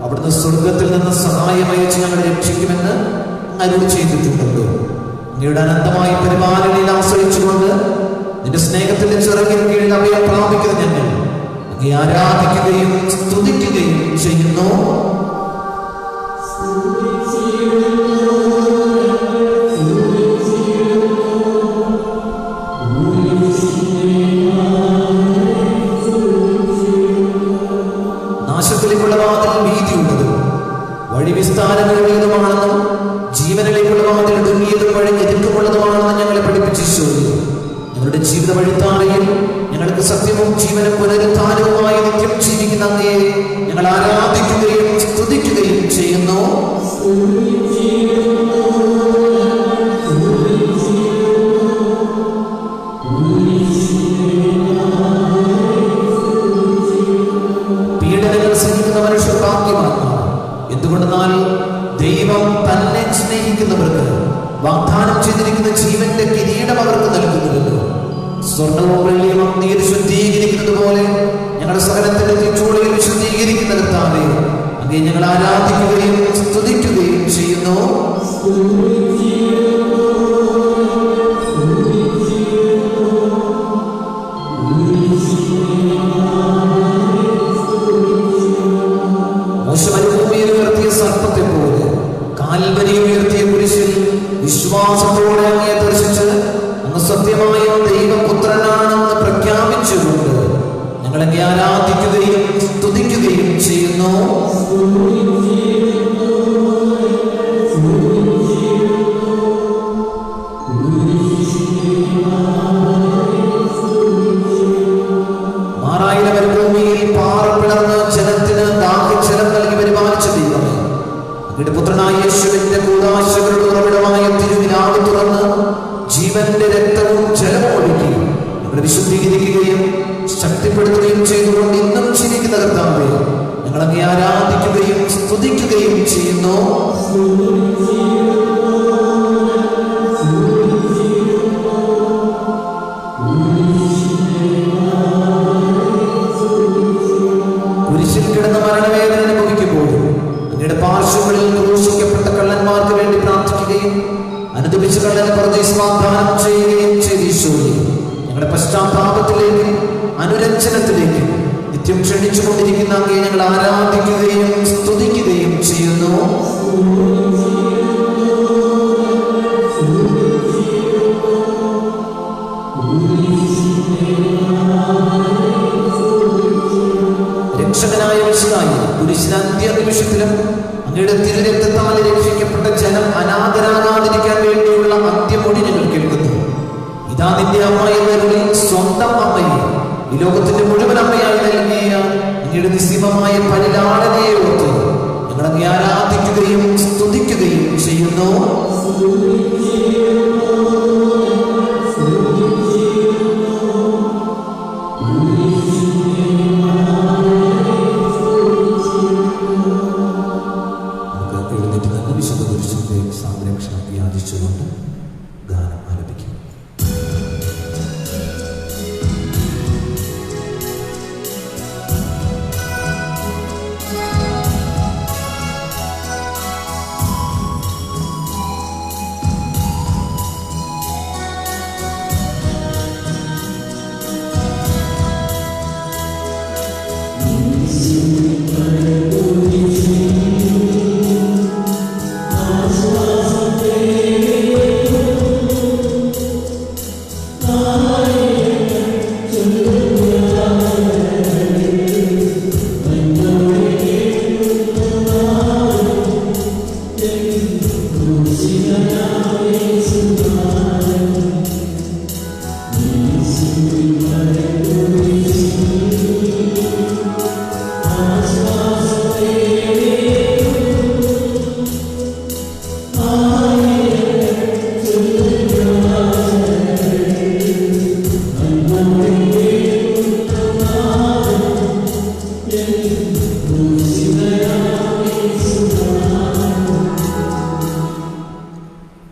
അവിടുന്ന് സ്വർഗത്തിൽ നിന്ന് സഹായമയച്ച് ഞങ്ങളെ രക്ഷിക്കുമെന്ന് അരുളി ചെയ്തിട്ടുണ്ടല്ലോ. അങ്ങയുടെ അനന്തമായ പരിപാലനയിൽ ആശ്രയിച്ചുകൊണ്ട് നിന്റെ സ്നേഹത്തിന്റെ ചിറകിൻ കീഴിൽ അഭയം പ്രാപിക്കുന്ന ഞങ്ങൾ അങ്ങയെ ആരാധിക്കുകയും സ്തുതിക്കുകയും ചെയ്യുന്നു. നാശത്തിലേക്കുള്ള വാതിൽ വീതിയുള്ളതും വഴി വിസ്താരമേറിയതുമാണെന്നും ജീവനിലേക്കുള്ള വാതിൽ ഇടുങ്ങിയതും വഴി ഞെരുക്കമുള്ളതുമാണെന്ന് ഞങ്ങളെ പഠിപ്പിച്ച ഈശോയെ, ഞങ്ങളുടെ ജീവിത വഴിത്താരയിൽ ഞങ്ങൾക്ക് സത്യവും ജീവനും പുനരുദ്ധാനവുമായി നിത്യം ജീവിക്കുന്ന അങ്ങയെ ഞങ്ങൾ ആരാധിക്കുകയും സ്തുതിക്കുകയും ചെയ്യുന്നു. പീഡനങ്ങൾ സഹിക്കുന്ന മനുഷ്യർ ഭാഗ്യവാന്മാർ. എന്തുകൊണ്ടെന്നാൽ ദൈവം തന്നെ സ്നേഹിക്കുന്നവർക്ക് വാഗ്ദാനം ചെയ്തിരിക്കുന്ന ജീവന്റെ കിരീടം അവർക്ക് നൽകുന്നുവല്ലോ. സ്വർണവും വെള്ളിയും അഗ്നിയിൽ ശുദ്ധീകരിക്കുന്നത് പോലെ ഞങ്ങളുടെ സകലത്തിന്റെ തീച്ചൂളയിൽ ശുദ്ധീകരിക്കുന്ന കർത്താവേ, അങ്ങയെ ഞങ്ങൾ ആരാധിക്കുകയും സ്തുതിക്കുകയും ചെയ്യുന്നു. മോശ മരുഭൂമിയിൽ ഉയർത്തിയ സർപ്പത്തെ പോലെ കാൽവരിയിൽ ഉയർത്തിയ കുരിശിൽ വിശ്വാസത്തോടെ അങ്ങയെ ദർശിച്ച് അങ്ങ് സത്യമായും ദൈവപുത്രനാണെന്ന് പ്രഖ്യാപിച്ചുകൊണ്ട് ഞങ്ങളങ്ങയെ ആരാധിക്കുകയും സ്തുതിക്കുകയും ചെയ്യുന്നു. മാറായിലെ മരുഭൂമിയിൽ പാറ പിളർന്ന് ജനത്തിന് ദാഹജലം നൽകി പരിപാലിച്ച ദൈവമേ, അങ്ങയുടെ പുത്രനായ യേശുവിന്റെ കൂദാശകളുടെ ഉറവിടമായ തിരുവിലാവ് തുറന്ന് ജീവന്റെ രക്തവും ജലവും ഒഴുക്കി ഞങ്ങളെ വിശുദ്ധീകരിക്കുകയും ശക്തിപ്പെടുത്തുകയും ചെയ്തുകൊണ്ട് ഇന്നും ജീവിക്കുന്ന കർത്താവേ, ഞങ്ങളങ്ങയെ ആരാധിക്കുകയും സ്തുതിക്കുകയും ചെയ്യുന്നു. കുരിശിൽ കിടന്ന് മരണവേദന അനുഭവിക്കുമ്പോഴും അങ്ങയുടെ പാർശ്വങ്ങളിൽ ക്രൂശിക്കപ്പെട്ട കള്ളന്മാർക്ക് വേണ്ടി പ്രാർത്ഥിക്കുകയും അനുദപിച്ച കള്ളന് പരദീസ വാഗ്ദാനം ചെയ്യുകയും ചെയ്ത ഈശോയെ, ഞങ്ങളുടെ പശ്ചാത്താപത്തിലേക്കും അനുരഞ്ജനത്തിലേക്കും നിത്യം ക്ഷണിച്ചുകൊണ്ടിരിക്കുന്ന അങ്ങയെ ഞങ്ങൾ ആരാധിക്കുകയും സ്തുതിക്കുകയും ചെയ്യുന്നു. രക്ഷകനായ വിശുദ്ധായി കുരിശിന്റെ അന്ത്യനിമിഷത്തിലും അങ്ങയുടെ തിരുരക്തത്താൽ രക്ഷിക്കപ്പെട്ട ജനം അനാഥരാകാതിരിക്കാൻ വേണ്ടിയുള്ള അന്ത്യമൊഴി ഞങ്ങൾ കേൾക്കുന്നു. ഇതാ നിന്റെ അമ്മ എന്നരുളി സ്വന്തം അമ്മയെ ഈ ലോകത്തിന്റെ മുഴുവൻ അമ്മയായി നൽകിയ അങ്ങയുടെ നിസ്സീമമായ പരിലാളനയെ ഓർത്ത് ഞങ്ങൾ അങ്ങയെ ആരാധിക്കുകയും സ്തുതിക്കുകയും ചെയ്യുന്നു. വിശുദ്ധ കുരിശിന്റെ സംരക്ഷണം യാചിച്ചുകൊണ്ട് ഗാനം ആലപിക്കും.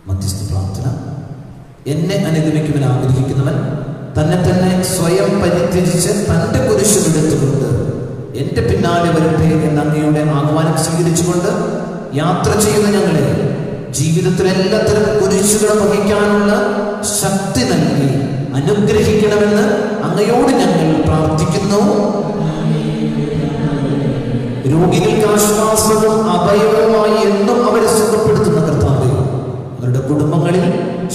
മധ്യസ്ഥ പ്രാർത്ഥന. എന്നെ അനുഗമിക്കുവാൻ ആഗ്രഹിക്കുന്നവൻ തന്നെ തന്നെ സ്വയം പരിത്യജിച്ച് തൻ്റെ കുരിശ് എടുത്തുകൊണ്ട് എൻ്റെ പിന്നാലെ വരട്ടെ എന്ന അങ്ങയുടെ ആഹ്വാനം സ്വീകരിച്ചുകൊണ്ട് യാത്ര ചെയ്യുന്ന ഞങ്ങളെ ജീവിതത്തിൽ എല്ലാത്തരം കുരിശുകളും വഹിക്കാനുള്ള ശക്തി നൽകി അനുഗ്രഹിക്കണമെന്ന് അങ്ങയോട് ഞങ്ങൾ പ്രാർത്ഥിക്കുന്നു. രോഗികൾക്ക് ആശ്വാസവും അഭയവുമായി എന്നും അവരെ സുഖപ്പെടുത്തുന്ന കർത്താവേ, അവരുടെ കുടുംബങ്ങളിൽ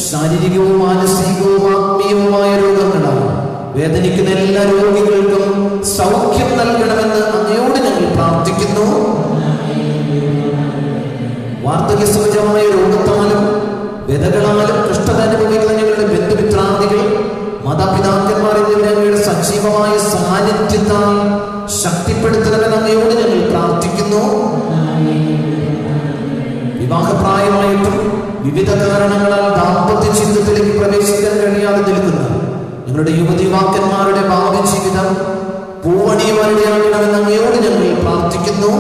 ശാരീരികവും മാനസികവും ആത്മീയവുമായ രോഗങ്ങളാണ് വേദനിക്കുന്ന എല്ലാ രോഗികൾക്കും സൗഖ്യം നൽകണമെന്ന് അങ്ങയോട് ഞങ്ങൾ പ്രാർത്ഥിക്കുന്നു. വാർദ്ധക്യ സഹജമായ രോഗത്താലും വ്യതകളാലും കഷ്ടത അനുഭവിക്കുന്ന ഞങ്ങളുടെ ബന്ധുമിത്രാദികൾ, മാതാപിതാക്കന്മാർ എന്നിവരെ അങ്ങയുടെ സജീവമായ സാന്നിധ്യത്താൽ ശക്തിപ്പെടുത്തണമെന്ന് അങ്ങയോട് ഞങ്ങൾ പ്രാർത്ഥിക്കുന്നു. വിവാഹപ്രായമായിട്ടും വിവിധ കാരണങ്ങളാൽ ദാമ്പത്യ ജീവിതത്തിലേക്ക് പ്രവേശിക്കാൻ കഴിയാതെ നിൽക്കുന്ന ഞങ്ങളുടെ യുവതിയുവാക്കന്മാരുടെ ഭാവി ജീവിതം പൂവണിയുവാനിടയാക്കണമെന്ന് അങ്ങയോട് ഞങ്ങൾ പ്രാർത്ഥിക്കുന്നു.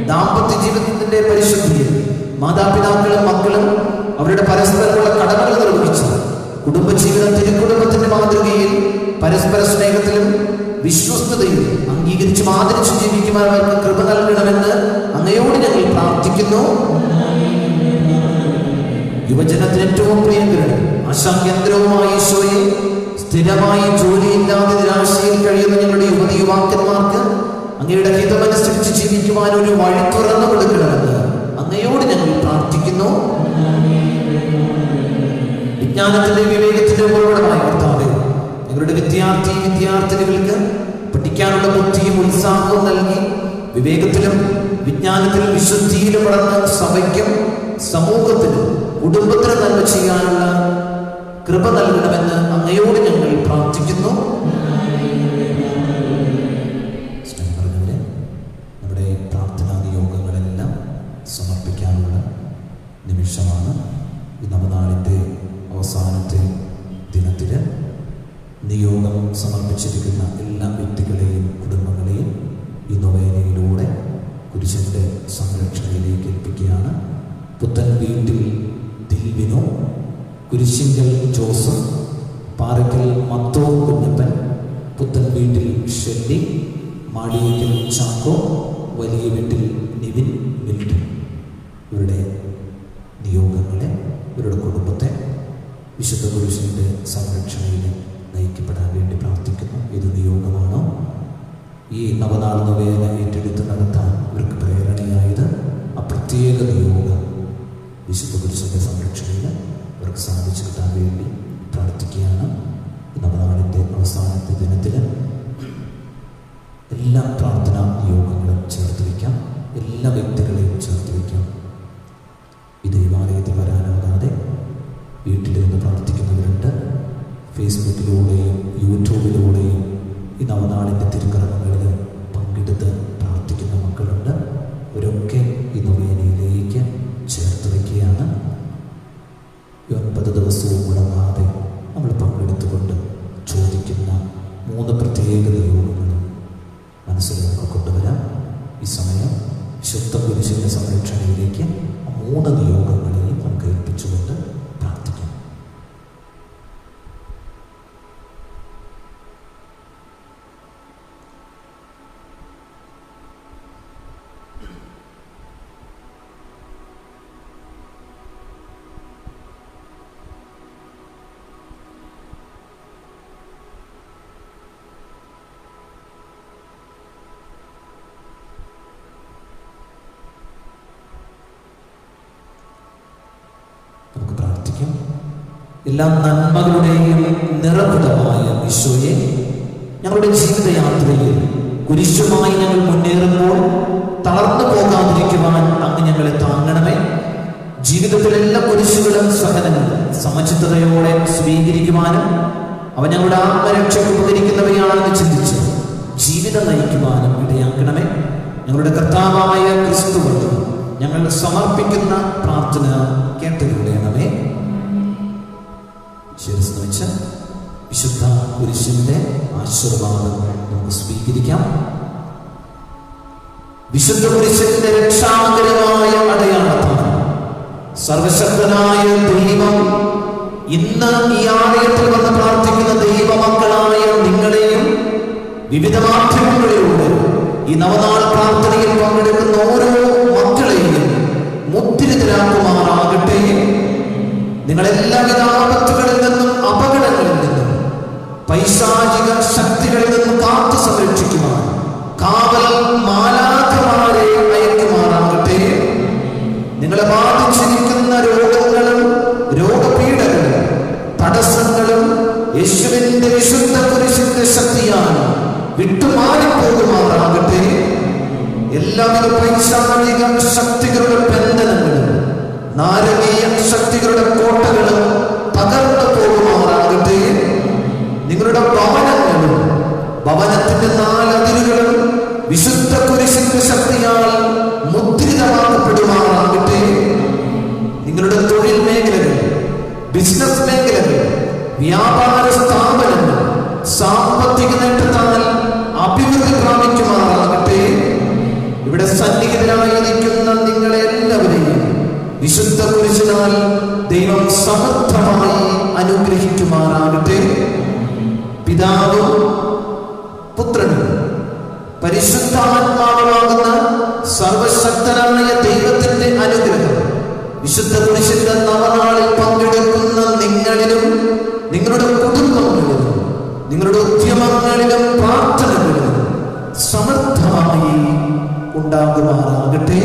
ദാമ്പത്യ ജീവിതത്തിന്റെ പരിശുദ്ധിയിൽ മാതാപിതാക്കളും മക്കളും അവരുടെ പരസ്പരമുള്ള കടമകൾ നിർവഹിച്ച് കുടുംബജീവിതം തിരുക്കുടുംബത്തിന്റെ മാതൃകയിൽ പരസ്പര സ്നേഹത്തിലും വിശ്വസ്തതയും അംഗീകരിച്ച് ആദരിച്ച് ജീവിക്കുവാൻ അവർക്ക് കൃപ നൽകണമെന്ന് അങ്ങയോട് ഞങ്ങൾ പ്രാർത്ഥിക്കുന്നു. യുവജനത്തിന് ഏറ്റവും പ്രിയങ്കരനും ആശാകേന്ദ്രവുമായ ഈശോയെ, സ്ഥിരമായി ജോലിയില്ലാതെ നിരാശയിൽ കഴിയുന്ന ഞങ്ങളുടെ യുവതി യുവാക്കന്മാർക്ക് അങ്ങയുടെ ഹിതമനുസരിച്ച് ജീവിക്കുവാൻ ഒരു വഴി തുറന്നു കൊടുക്കണമെന്ന് അങ്ങയോട് ഞങ്ങൾ പ്രാർത്ഥിക്കുന്നു. വിജ്ഞാനത്തിന്റെ വിവേകത്തിന്റെ ഉറവിടമായ കർത്താവേ, ഞങ്ങളുടെ വിദ്യാർത്ഥിനികൾക്ക് പഠിക്കാനുള്ള ബുദ്ധിയും ഉത്സാഹവും നൽകി വിവേകത്തിലും വിജ്ഞാനത്തിലും വിശുദ്ധിയിലും വളർന്ന സഭയ്ക്കും സമൂഹത്തിനും കുടുംബത്തിനും നന്മ ചെയ്യാനുള്ള കൃപ നൽകണമെന്ന് അങ്ങയോട് ഞങ്ങൾ പ്രാർത്ഥിക്കുന്നു. നമ്മുടെ പ്രാർത്ഥനാ നിയോഗങ്ങളെല്ലാം സമർപ്പിക്കാനുള്ള നിമിഷമാണ്. ഈ നവനാളിൻ്റെ അവസാനത്തെ ദിനത്തിൽ നിയോഗം സമർപ്പിച്ചിരിക്കുന്ന എല്ലാ വ്യക്തികളെയും കുടുംബങ്ങളെയും ഈ നൊവേനയിലൂടെ കുരിശിൻ്റെ സംരക്ഷണയിലേക്ക് ഏൽപ്പിക്കുകയാണ്. പുത്തൻ വീട്ടിൽ ദിൽവിനോ, കുരിശിങ്കൽ ജോസഫ്, പാറയ്ക്കൽ മത്തോ കുഞ്ഞപ്പൻ, പുത്തൻ വീട്ടിൽ ഷെല്ലി, മാടിയേക്കൽ ചാക്കോ, വലിയ വീട്ടിൽ നിവിൻ മിൽട്ടൺ. ഇവരുടെ നിയോഗങ്ങളെ, ഇവരുടെ കുടുംബത്തെ വിശുദ്ധ കുരിശിൻ്റെ സംരക്ഷണയിൽ നയിക്കപ്പെടാൻ വേണ്ടി പ്രാർത്ഥിക്കുന്നു. ഇത് നിയോഗമാണോ? ഈ നവനാൾ നൊവേന ഏറ്റെടുത്ത് നടത്താൻ ഇവർക്ക് പ്രേരണയായത് ആ പ്രത്യേക നിയോഗം വിശുദ്ധ കുരിശിൻ്റെ സംരക്ഷണയിൽ ഇവർക്ക് സാധിച്ചു കിട്ടാൻ വേണ്ടി പ്രാർത്ഥിക്കുകയാണ്. നവനാളിൻ്റെ അവസാനത്തെ ദിനത്തിൽ എല്ലാ പ്രാർത്ഥനാ നിയോഗങ്ങളും ചേർത്ത് വയ്ക്കാം, എല്ലാ വ്യക്തികളെയും ചേർത്ത് വയ്ക്കാം. ഈ ദൈവാലയത്തിൽ വരാനാകാതെ വീട്ടിലിരുന്ന് പ്രാർത്ഥിക്കുന്നവരുണ്ട്. ഫേസ്ബുക്കിലൂടെയും യൂട്യൂബിലൂടെയും ഈ നവനാളിൻ്റെ തിരുക്കർമ്മങ്ങളിൽ പങ്കെടുത്ത് പ്രാർത്ഥിക്കുന്ന മക്കളുണ്ട്. അവരൊക്കെ ഈ നൊവേനയിലേക്ക് ചേർത്ത് വയ്ക്കുകയാണ്. 9 ദിവസവും മുടങ്ങാതെ നമ്മൾ പങ്കെടുത്തുകൊണ്ട് ചോദിക്കുന്ന 3 പ്രത്യേക നിയോഗങ്ങളും മനസ്സിൽ നമുക്ക് കൊണ്ടുവരാം. ഈ സമയം വിശുദ്ധ കുരിശിൻ്റെ സംരക്ഷണയിലേക്ക് 3 നിയോഗങ്ങളെയും നമുക്ക് ഏൽപ്പിച്ചുകൊണ്ട് പ്രാർത്ഥിക്കാം. എല്ലാ നന്മകളുടെയും നിറകുടമായ ഈശോയെ, ഞങ്ങളുടെ ജീവിതയാത്രയിൽ കുരിശുമായി ഞങ്ങൾ മുന്നേറുമ്പോൾ തളർന്നു പോകാതിരിക്കുവാൻ അങ്ങ് ഞങ്ങളെ താങ്ങണമേ. ജീവിതത്തിലെല്ലാ കുരിശുകളും സഹനങ്ങളും സമചിത്തതയോടെ സ്വീകരിക്കുവാനും അവ ഞങ്ങളുടെ ആത്മരക്ഷയ്ക്ക് ഉപകരിക്കുന്നവയാണെന്ന് ചിന്തിച്ച് ജീവിതം നയിക്കുവാനും ഇടയാക്കണമേ. ഞങ്ങളുടെ കർത്താവായ ക്രിസ്തു വഴി ഞങ്ങൾ സമർപ്പിക്കുന്ന പ്രാർത്ഥന കേട്ടുകൊള്ളണമേ. ശിരസ് വെച്ച് വിശുദ്ധ കുരിശിന്റെ ആശീർവാദം നമുക്ക് സ്വീകരിക്കാം. വിശുദ്ധ കുരിശിന്റെ രക്ഷാകരമായ അടയാളത്താണ് സർവശക്തനായ ദൈവം ഇന്ന് ഈ ആലയത്തിൽ വന്ന് പ്രാർത്ഥിക്കുന്ന ദൈവമക്കളായ നിങ്ങളെയും വിവിധ മാധ്യമങ്ങളിലൂടെ ഈ നവനാൾ പ്രാർത്ഥനയിൽ പങ്കെടുക്കുന്ന ഓരോ മക്കളെയും മുദ്രിതരാക്കുമാറാകട്ടെ. നിങ്ങളെല്ലാവിധ ആപത്തുകളിൽ നിന്നും അപകടങ്ങളിൽ നിന്നും പൈശാചിക ശക്തികളിൽ നിന്നും കാത്തു സംരക്ഷിക്കുവാൻ കാവൽ മാലാഖമാരെ അയക്കുമാറാകട്ടെ. നിങ്ങളെ ബാധിച്ചിരിക്കുന്ന രോഗങ്ങളും രോഗപീഠകളും തടസ്സങ്ങളും യേശുവിന്റെ വിശുദ്ധ കുരിശിന്റെ ശക്തിയാൽ വിട്ടുമാറിപ്പോകുമാറാകട്ടെ. എല്ലാവിധ പൈശാചിക ശക്തികളുടെ ബന്ധനങ്ങളും നാരകീയ ശക്തികളുടെ കോട്ടകളും തകർന്നു പോകുമാറാകട്ടെ. നിങ്ങളുടെ ഭവനങ്ങളും ഭവനത്തിന്റെ 4 അതിരുകളും വിശുദ്ധ കുരിശിന്റെ ശക്തിയാൽ മുദ്രിതമാക്കപ്പെടുമാറാകട്ടെ. നിങ്ങളുടെ തൊഴിൽ മേഖലകൾ, ബിസിനസ് മേഖലകൾ, വ്യാപാര സ്ഥാപനങ്ങൾ സാമ്പത്തിക നേട്ടത്താൽ അഭിവൃദ്ധി പ്രാപിക്കുമാറാകട്ടെ. ഇവിടെ സന്നിഹിതരായിരിക്കുന്ന നിങ്ങളെ എല്ലാവരെയും വിശുദ്ധ കുരിശിനാൽ ദൈവം സമർത്ഥമായി അനുഗ്രഹിക്കുമാറാകട്ടെ. പിതാവും പുത്രനും പരിശുദ്ധാത്മാവുമാകുന്ന സർവശക്തനായ ദൈവത്തിന്റെ അനുഗ്രഹം വിശുദ്ധ കുരിശിന്റെ നവനാളിൽ പങ്കെടുക്കുന്ന നിങ്ങളിലും നിങ്ങളുടെ കുടുംബങ്ങളിലും നിങ്ങളുടെ ഉദ്യമങ്ങളിലും പ്രാർത്ഥനകളിലും സമർത്ഥമായി ഉണ്ടാകുമാറാകട്ടെ.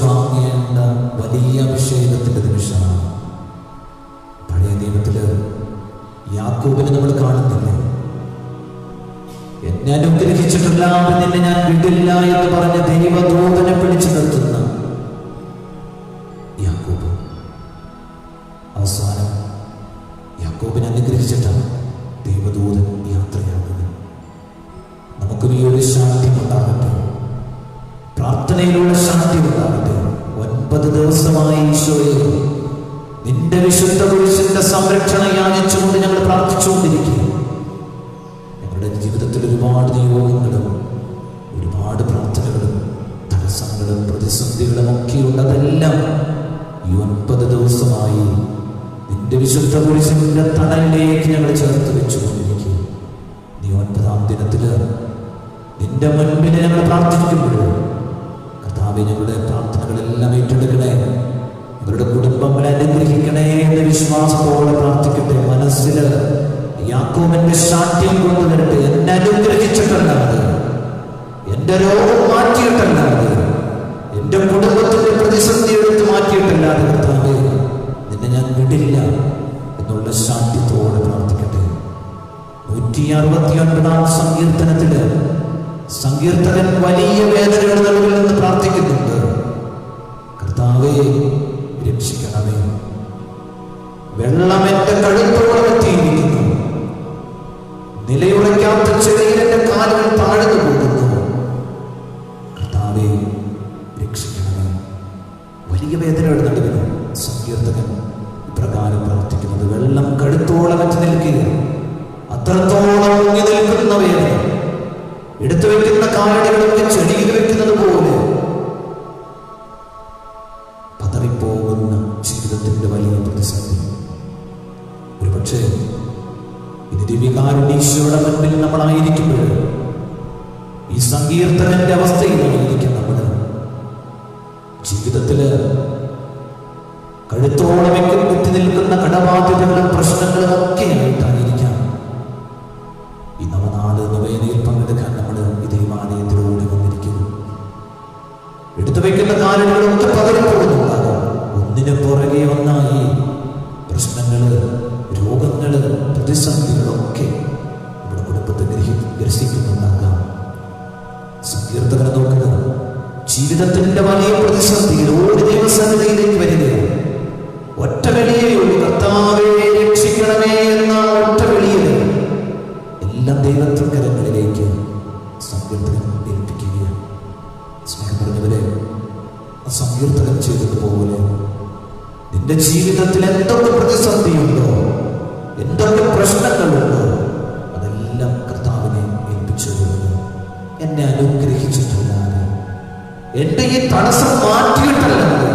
വാങ്ങേണ്ട വലിയ അഭിഷേകത്തിന്റെ നിമിഷമാണ്. പഴയ നിയമത്തില് യാക്കോബിനെ നമ്മൾ കാണുന്നില്ലേ? എന്നെ അനുഗ്രഹിച്ചിട്ടില്ലാതെ നിന്നെ ഞാൻ വിടില്ല എന്ന് പറഞ്ഞ ദൈവദൂതനെ പിടിച്ചു നിർത്തുന്ന യാക്കോബ് അവസാനം യാക്കോബിനെ അനുഗ്രഹിച്ചിട്ടാണ് ദൈവദൂതൻ യാത്രയാകുന്നത്. നമുക്കും ഈ ഒരു ശാന്തി ഉണ്ടാകട്ടെ, പ്രാർത്ഥനയിലുള്ള ശാന്തി ഉണ്ടാകട്ടെ. 9 ദിവസമായി ഈശോയെ നിന്റെ വിശുദ്ധ കുരിശിന്റെ സംരക്ഷണ യാചിച്ചുകൊണ്ട് ഞങ്ങൾ പ്രാർത്ഥിച്ചുകൊണ്ടിരിക്കുക. ഞങ്ങളുടെ ജീവിതത്തിൽ ഒരുപാട് നിയോഗങ്ങളും ഒരുപാട് പ്രാർത്ഥനകളും തടസ്സങ്ങളും പ്രതിസന്ധികളും ഒക്കെ ഉള്ളതെല്ലാം ഈ 9 ദിവസമായി നിന്റെ വിശുദ്ധ കുരിശിന്റെ തണലിലേക്ക് ഞങ്ങൾ ചേർത്ത് വെച്ചുകൊണ്ടിരിക്കുക. നീ 9ാം ദിനത്തില് നിന്റെ മുൻപിൽ ഞങ്ങൾ പ്രാർത്ഥിക്കുമ്പോഴും കർത്താവേ, ഞങ്ങളുടെ പ്രാർത്ഥനകളെല്ലാം ഏറ്റെടുക്കണേ, അവരുടെ കുടുംബങ്ങളെ അനുഗ്രഹിക്കണേ എന്ന് വിശ്വാസത്തോടെ പ്രാർത്ഥിക്കട്ടെ. മനസ്സിൽ യാക്കോബിന്റെ ശാഠ്യം കൊണ്ടുവരട്ടെ. എന്നെ അനുഗ്രഹിച്ചിട്ടല്ലാതെ, എന്റെ രോഗം മാറ്റിയിട്ടല്ലാതെ, എന്റെ കുടുംബത്തിന്റെ പ്രതിസന്ധി എടുത്ത് മാറ്റിയിട്ടല്ലാതെ കർത്താവേ നിന്നെ ഞാൻ വിടില്ല എന്നുള്ള ശാഠ്യത്തോടെ പ്രാർത്ഥിക്കട്ടെ. 169 സങ്കീർത്തനത്തില് സങ്കീർത്തകൻ വലിയ വേദനയുടെ നടുവിൽ നിന്ന് പ്രാർത്ഥിക്കുന്നുണ്ട്. കർത്താവേ, രക്ഷിക്കണമേ. വെള്ളം എന്റെ കഴുത്തോളം എത്തിയിരിക്കുന്നു. നിലയുറയ്ക്കാത്ത ചെടിയിൽ എന്റെ കാലുകൾ താഴ്ന്നു പോകുന്നു. കർത്താവേ, രക്ഷിക്കണമേ. വലിയ വേദനയുടെ നടുവിൽ സങ്കീർത്തകൻ ഇപ്രകാരം പ്രാർത്ഥിക്കുന്നത്. വെള്ളം കഴുത്തോളം എത്തി നിൽക്കുക, അത്രത്തോളം മുങ്ങി നിൽക്കുന്ന വേദന. എടുത്തു വെക്കുന്ന കാലടികളൊക്കെ ചെടിയിൽ വെക്കുന്നത് പോലെ പതറിപ്പോകുന്ന ജീവിതത്തിന്റെ വലിയ പ്രതിസന്ധി. ഒരു പക്ഷേ ഇത് ദിവ്യകാരുണ്യയുടെ മുൻപിൽ നമ്മളായിരിക്കുമ്പോൾ ഈ സങ്കീർത്തനന്റെ അവസ്ഥയിലായിരിക്കും നമ്മൾ. ജീവിതത്തില് കഴുത്തോളം എത്തി നിൽക്കുന്ന കടബാധ്യതകളും പ്രശ്നങ്ങളും ഒക്കെ ആയിട്ടായിരിക്കാം ഈ നവനാട് നൊവേനയിൽ പങ്കെടുക്കാൻ നമ്മൾ ഈ ദൈവാലയത്തിലൂടെ വന്നിരിക്കുന്നു. എടുത്തു വയ്ക്കുന്ന കാരണങ്ങളൊക്കെ പകരപ്പെടുന്നുണ്ടാകും. ഒന്നിനു പുറകെ ഒന്നായി പ്രശ്നങ്ങള്, രോഗങ്ങള്, പ്രതിസന്ധികളൊക്കെ നമ്മുടെ കുടുംബത്തെ ഗ്രസിക്കുന്നുണ്ടാകാം. സങ്കീർത്തകനെ നോക്കുക, ജീവിതത്തിന്റെ വലിയ പ്രതിസന്ധിയിൽ ഒരു ദൈവസന്നിധിയിലേക്ക് വരികയാണ്. ഒറ്റ വിളിയേ ഉള്ളൂ, കർത്താവേ രക്ഷിക്കണമേ എന്ന ഒറ്റ വിളിയിൽ എല്ലാം ദൈവത്തിൻ കരങ്ങളിലേക്ക് സങ്കീർത്തകൻ ഏൽപ്പിക്കുകയാണ്. സ്നേഹം പറഞ്ഞവരെ, ആ സങ്കീർത്തകൻ ചെയ്തതുപോലെ നിന്റെ ജീവിതത്തിൽ എന്തൊക്കെ പ്രതിസന്ധിയുണ്ടോ, എന്തൊക്കെ പ്രശ്നങ്ങളുണ്ടോ, അതെല്ലാം കർത്താവിനെ ഏൽപ്പിച്ചു. എന്നെ അനുഗ്രഹിച്ചിട്ടല്ലാതെ, എന്റെ ഈ തടസ്സം മാറ്റിയിട്ടല്ലാതെ,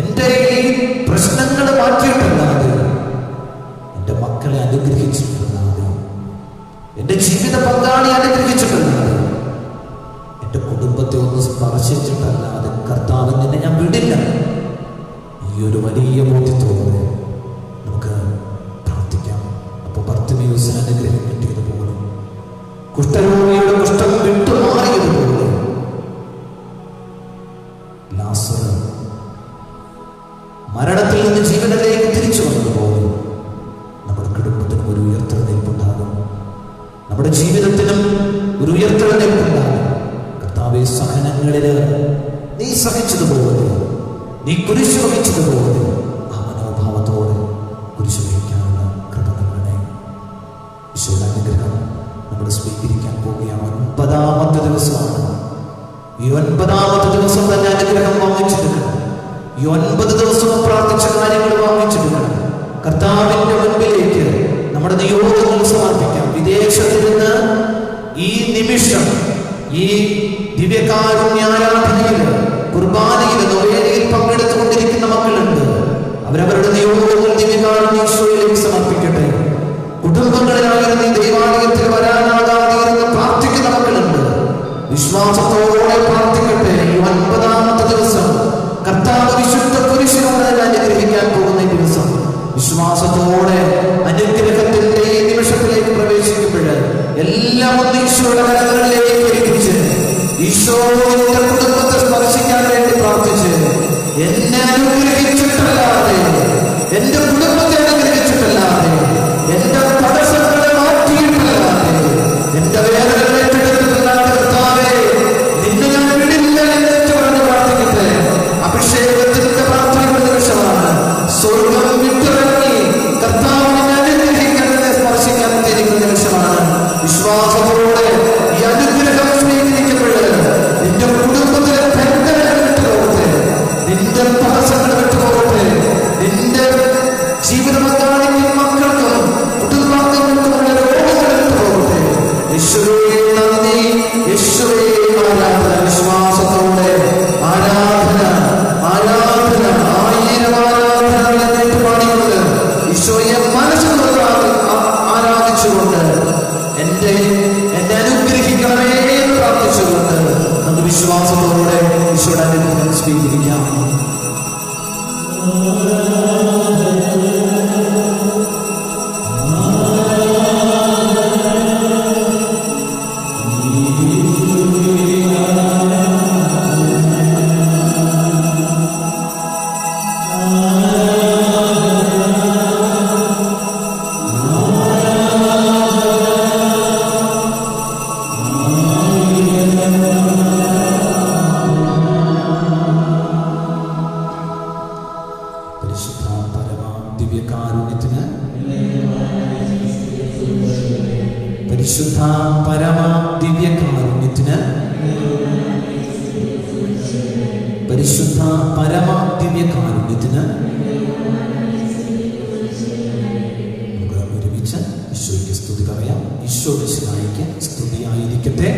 എന്റെ ഈ പ്രശ്നങ്ങൾ മാറ്റിയിട്ടല്ലാതെ, എന്റെ മക്കളെ അനുഗ്രഹിച്ചിട്ടല്ലാതെ, എന്റെ ജീവിത പങ്കാളി അനുഗ്രഹിച്ചിട്ടല്ലാതെ, എന്റെ കുടുംബത്തെ ഒന്ന് സ്പർശിച്ചിട്ടല്ലാതെ കർത്താവ് നിന്നെ ഞാൻ വിടില്ല. ഈ ഒരു വലിയ ബോധ്യത്തോടെ നമുക്ക് പ്രാർത്ഥിക്കാം. അപ്പൊ ബർത്തിമേയുസിന് അനുഗ്രഹം കിട്ടിയതുപോലെ, കുഷ്ഠരോഗിയുടെ കുഷ്ഠം വിട്ടുമാറിയതുപോലെ, ലാസർ മരണത്തിൽ നിന്ന് ജീവനിലേക്ക് തിരിച്ചു വന്നതുപോലെ നമ്മുടെ കുടുംബത്തിനും ഒരു ഉയർത്തെഴുന്നേൽപ്പുണ്ടാകും. നമ്മുടെ ജീവിതത്തിനും ഒരു ഉയർത്തെഴുന്നേൽപ്പുണ്ടാകും. കർത്താവേ, സഹനങ്ങളില് നീ സഹിച്ചതുപോലെ, നീ കുരിശു വഹിച്ചതുപോലെ ആ മനോഭാവത്തോടെ കുരിശു വഹിക്കാനുള്ള കൃപ നൽകണേ. ഈശോയുടെ അനുഗ്രഹം നമ്മൾ സ്വീകരിക്കാൻ പോവുകയാണ്. 9ാമത്തെ ദിവസമാണ്. ഈ 9ാമത്തെ ദിവസം തന്നെ അനുഗ്രഹം വാങ്ങിച്ചെടുക്കണം. ഈ 9 ദിവസവും പ്രാർത്ഥിച്ച കാര്യങ്ങൾ വാങ്ങിച്ചെടുക്കണം. കർത്താവിന്റെ മുൻപിലേക്ക് നമ്മുടെ നിയോഗങ്ങൾ സമർപ്പിക്കാം. വിദേശത്ത് നിന്ന് ഈ നിമിഷം ഈ ദിവ്യകാരുണ്യാരാധനയിൽ, കുർബാനയിൽ, നൊവേനയിൽ പങ്കെടുത്തുകൊണ്ടിരിക്കുന്ന മക്കളുണ്ട്. അവരവരുടെ നിയോഗങ്ങൾ ദിവ്യകാരുണ്യേശ്വരയിലേക്ക് സമർപ്പിക്കട്ടെ. കുടുംബങ്ങളിലായിരുന്ന ഈ ദൈവാലയത്തിൽ വരാനാകാതിരുന്ന് പ്രാർത്ഥിക്കുന്ന മക്കളുണ്ട്. വിശ്വാസത്തോടെ പ്രാർത്ഥിക്കട്ടെ. ഈ 9ാമത്തെ ദിവസം കർത്താവ് വിശുദ്ധ കുരിശിലൂടെ അനുഗ്രഹിക്കാൻ പോകുന്ന ഈ ദിവസം വിശ്വാസത്തോടെ അനുഗ്രഹത്തിന്റെ ഈ നിമിഷത്തിലേക്ക് പ്രവേശിക്കുമ്പോൾ എല്ലാം ഒന്ന് ഈശോയുടെ കരങ്ങളിലേക്ക് ഒരുമിച്ച് ഈശോയുടെ കുടുംബത്തെ സ്പർശിക്കാൻ വേണ്ടി പ്രാർത്ഥിച്ച്, എന്നെ അനുഗ്രഹിച്ചിട്ടല്ലാതെ, എന്റെ കുടുംബത്തെ അനുഗ്രഹിച്ചിട്ടല്ലാതെ, എന്റെ തടസ്സങ്ങളെ മാറ്റിയിട്ടല്ലാതെ, എന്റെ വേദനകളെ ഏറ്റെടുത്തിട്ടല്ലാതെ കർത്താവേ നിന്നെ ഞാൻ വിടില്ല എന്ന് പറഞ്ഞ് പ്രാർത്ഥിക്കട്ടെ. അഭിഷേകത്തിന്റെ പ്രാർത്ഥനയുടെ നിമിഷമാണ്. സ്വർഗം വിട്ടിറങ്ങി കർത്താവിനെ അനുഗ്രഹിക്കാൻ, സ്പർശിക്കാൻ തിരിക്കുന്ന നിമിഷമാണ്. വിശ്വാസത്തോടെ ഈ അനുഗ്രഹം സ്വീകരിക്കുമ്പോൾ നിന്റെ കുടുംബത്തിലെ ബന്ധനങ്ങൾ വിട്ടുപോകട്ടെ, നിന്റെ തടസ്സങ്ങൾ വിട്ടുപോകട്ടെ, നിന്റെ ജീവിത പങ്കാളിക്കും മക്കൾക്കും കുടുംബാംഗങ്ങൾക്കുമുള്ള രോഗങ്ങൾ വിട്ടുപോകട്ടെ. യേശുവേ നന്ദി, യേശുവേ ആരാധന. വിശ്വാസത്തോടെ ആരാധന, ആരാധന, 1000 ആരാധനകൾ എന്നേറ്റ് പാടിയുള്ളത് ഈശോയെ മനസ്സിൽ ആരാധിച്ചുകൊണ്ട് എന്നെ അനുഗ്രഹിക്കണമേ എന്ന് പ്രാർത്ഥിച്ചുകൊണ്ട് നമുക്ക് വിശ്വാസത്തോടെ ഈശോയുടെ അനുഗ്രഹം സ്വീകരിക്കാം. Amen. പരിശുദ്ധ പരമ ദിവ്യകാരുണ്യത്തിന്, പരിശുദ്ധ പരമ ദിവ്യകാരുണ്യത്തിന്, പരിശുദ്ധ പരമ ദിവ്യകാരുണ്യത്തിന് നമുക്ക് ഒരുമിച്ച് ഈശോയ്ക്ക് സ്തുതി പറയാം. ഈശോ മിശിഹായിക്ക് സ്തുതിയായിരിക്കട്ടെ.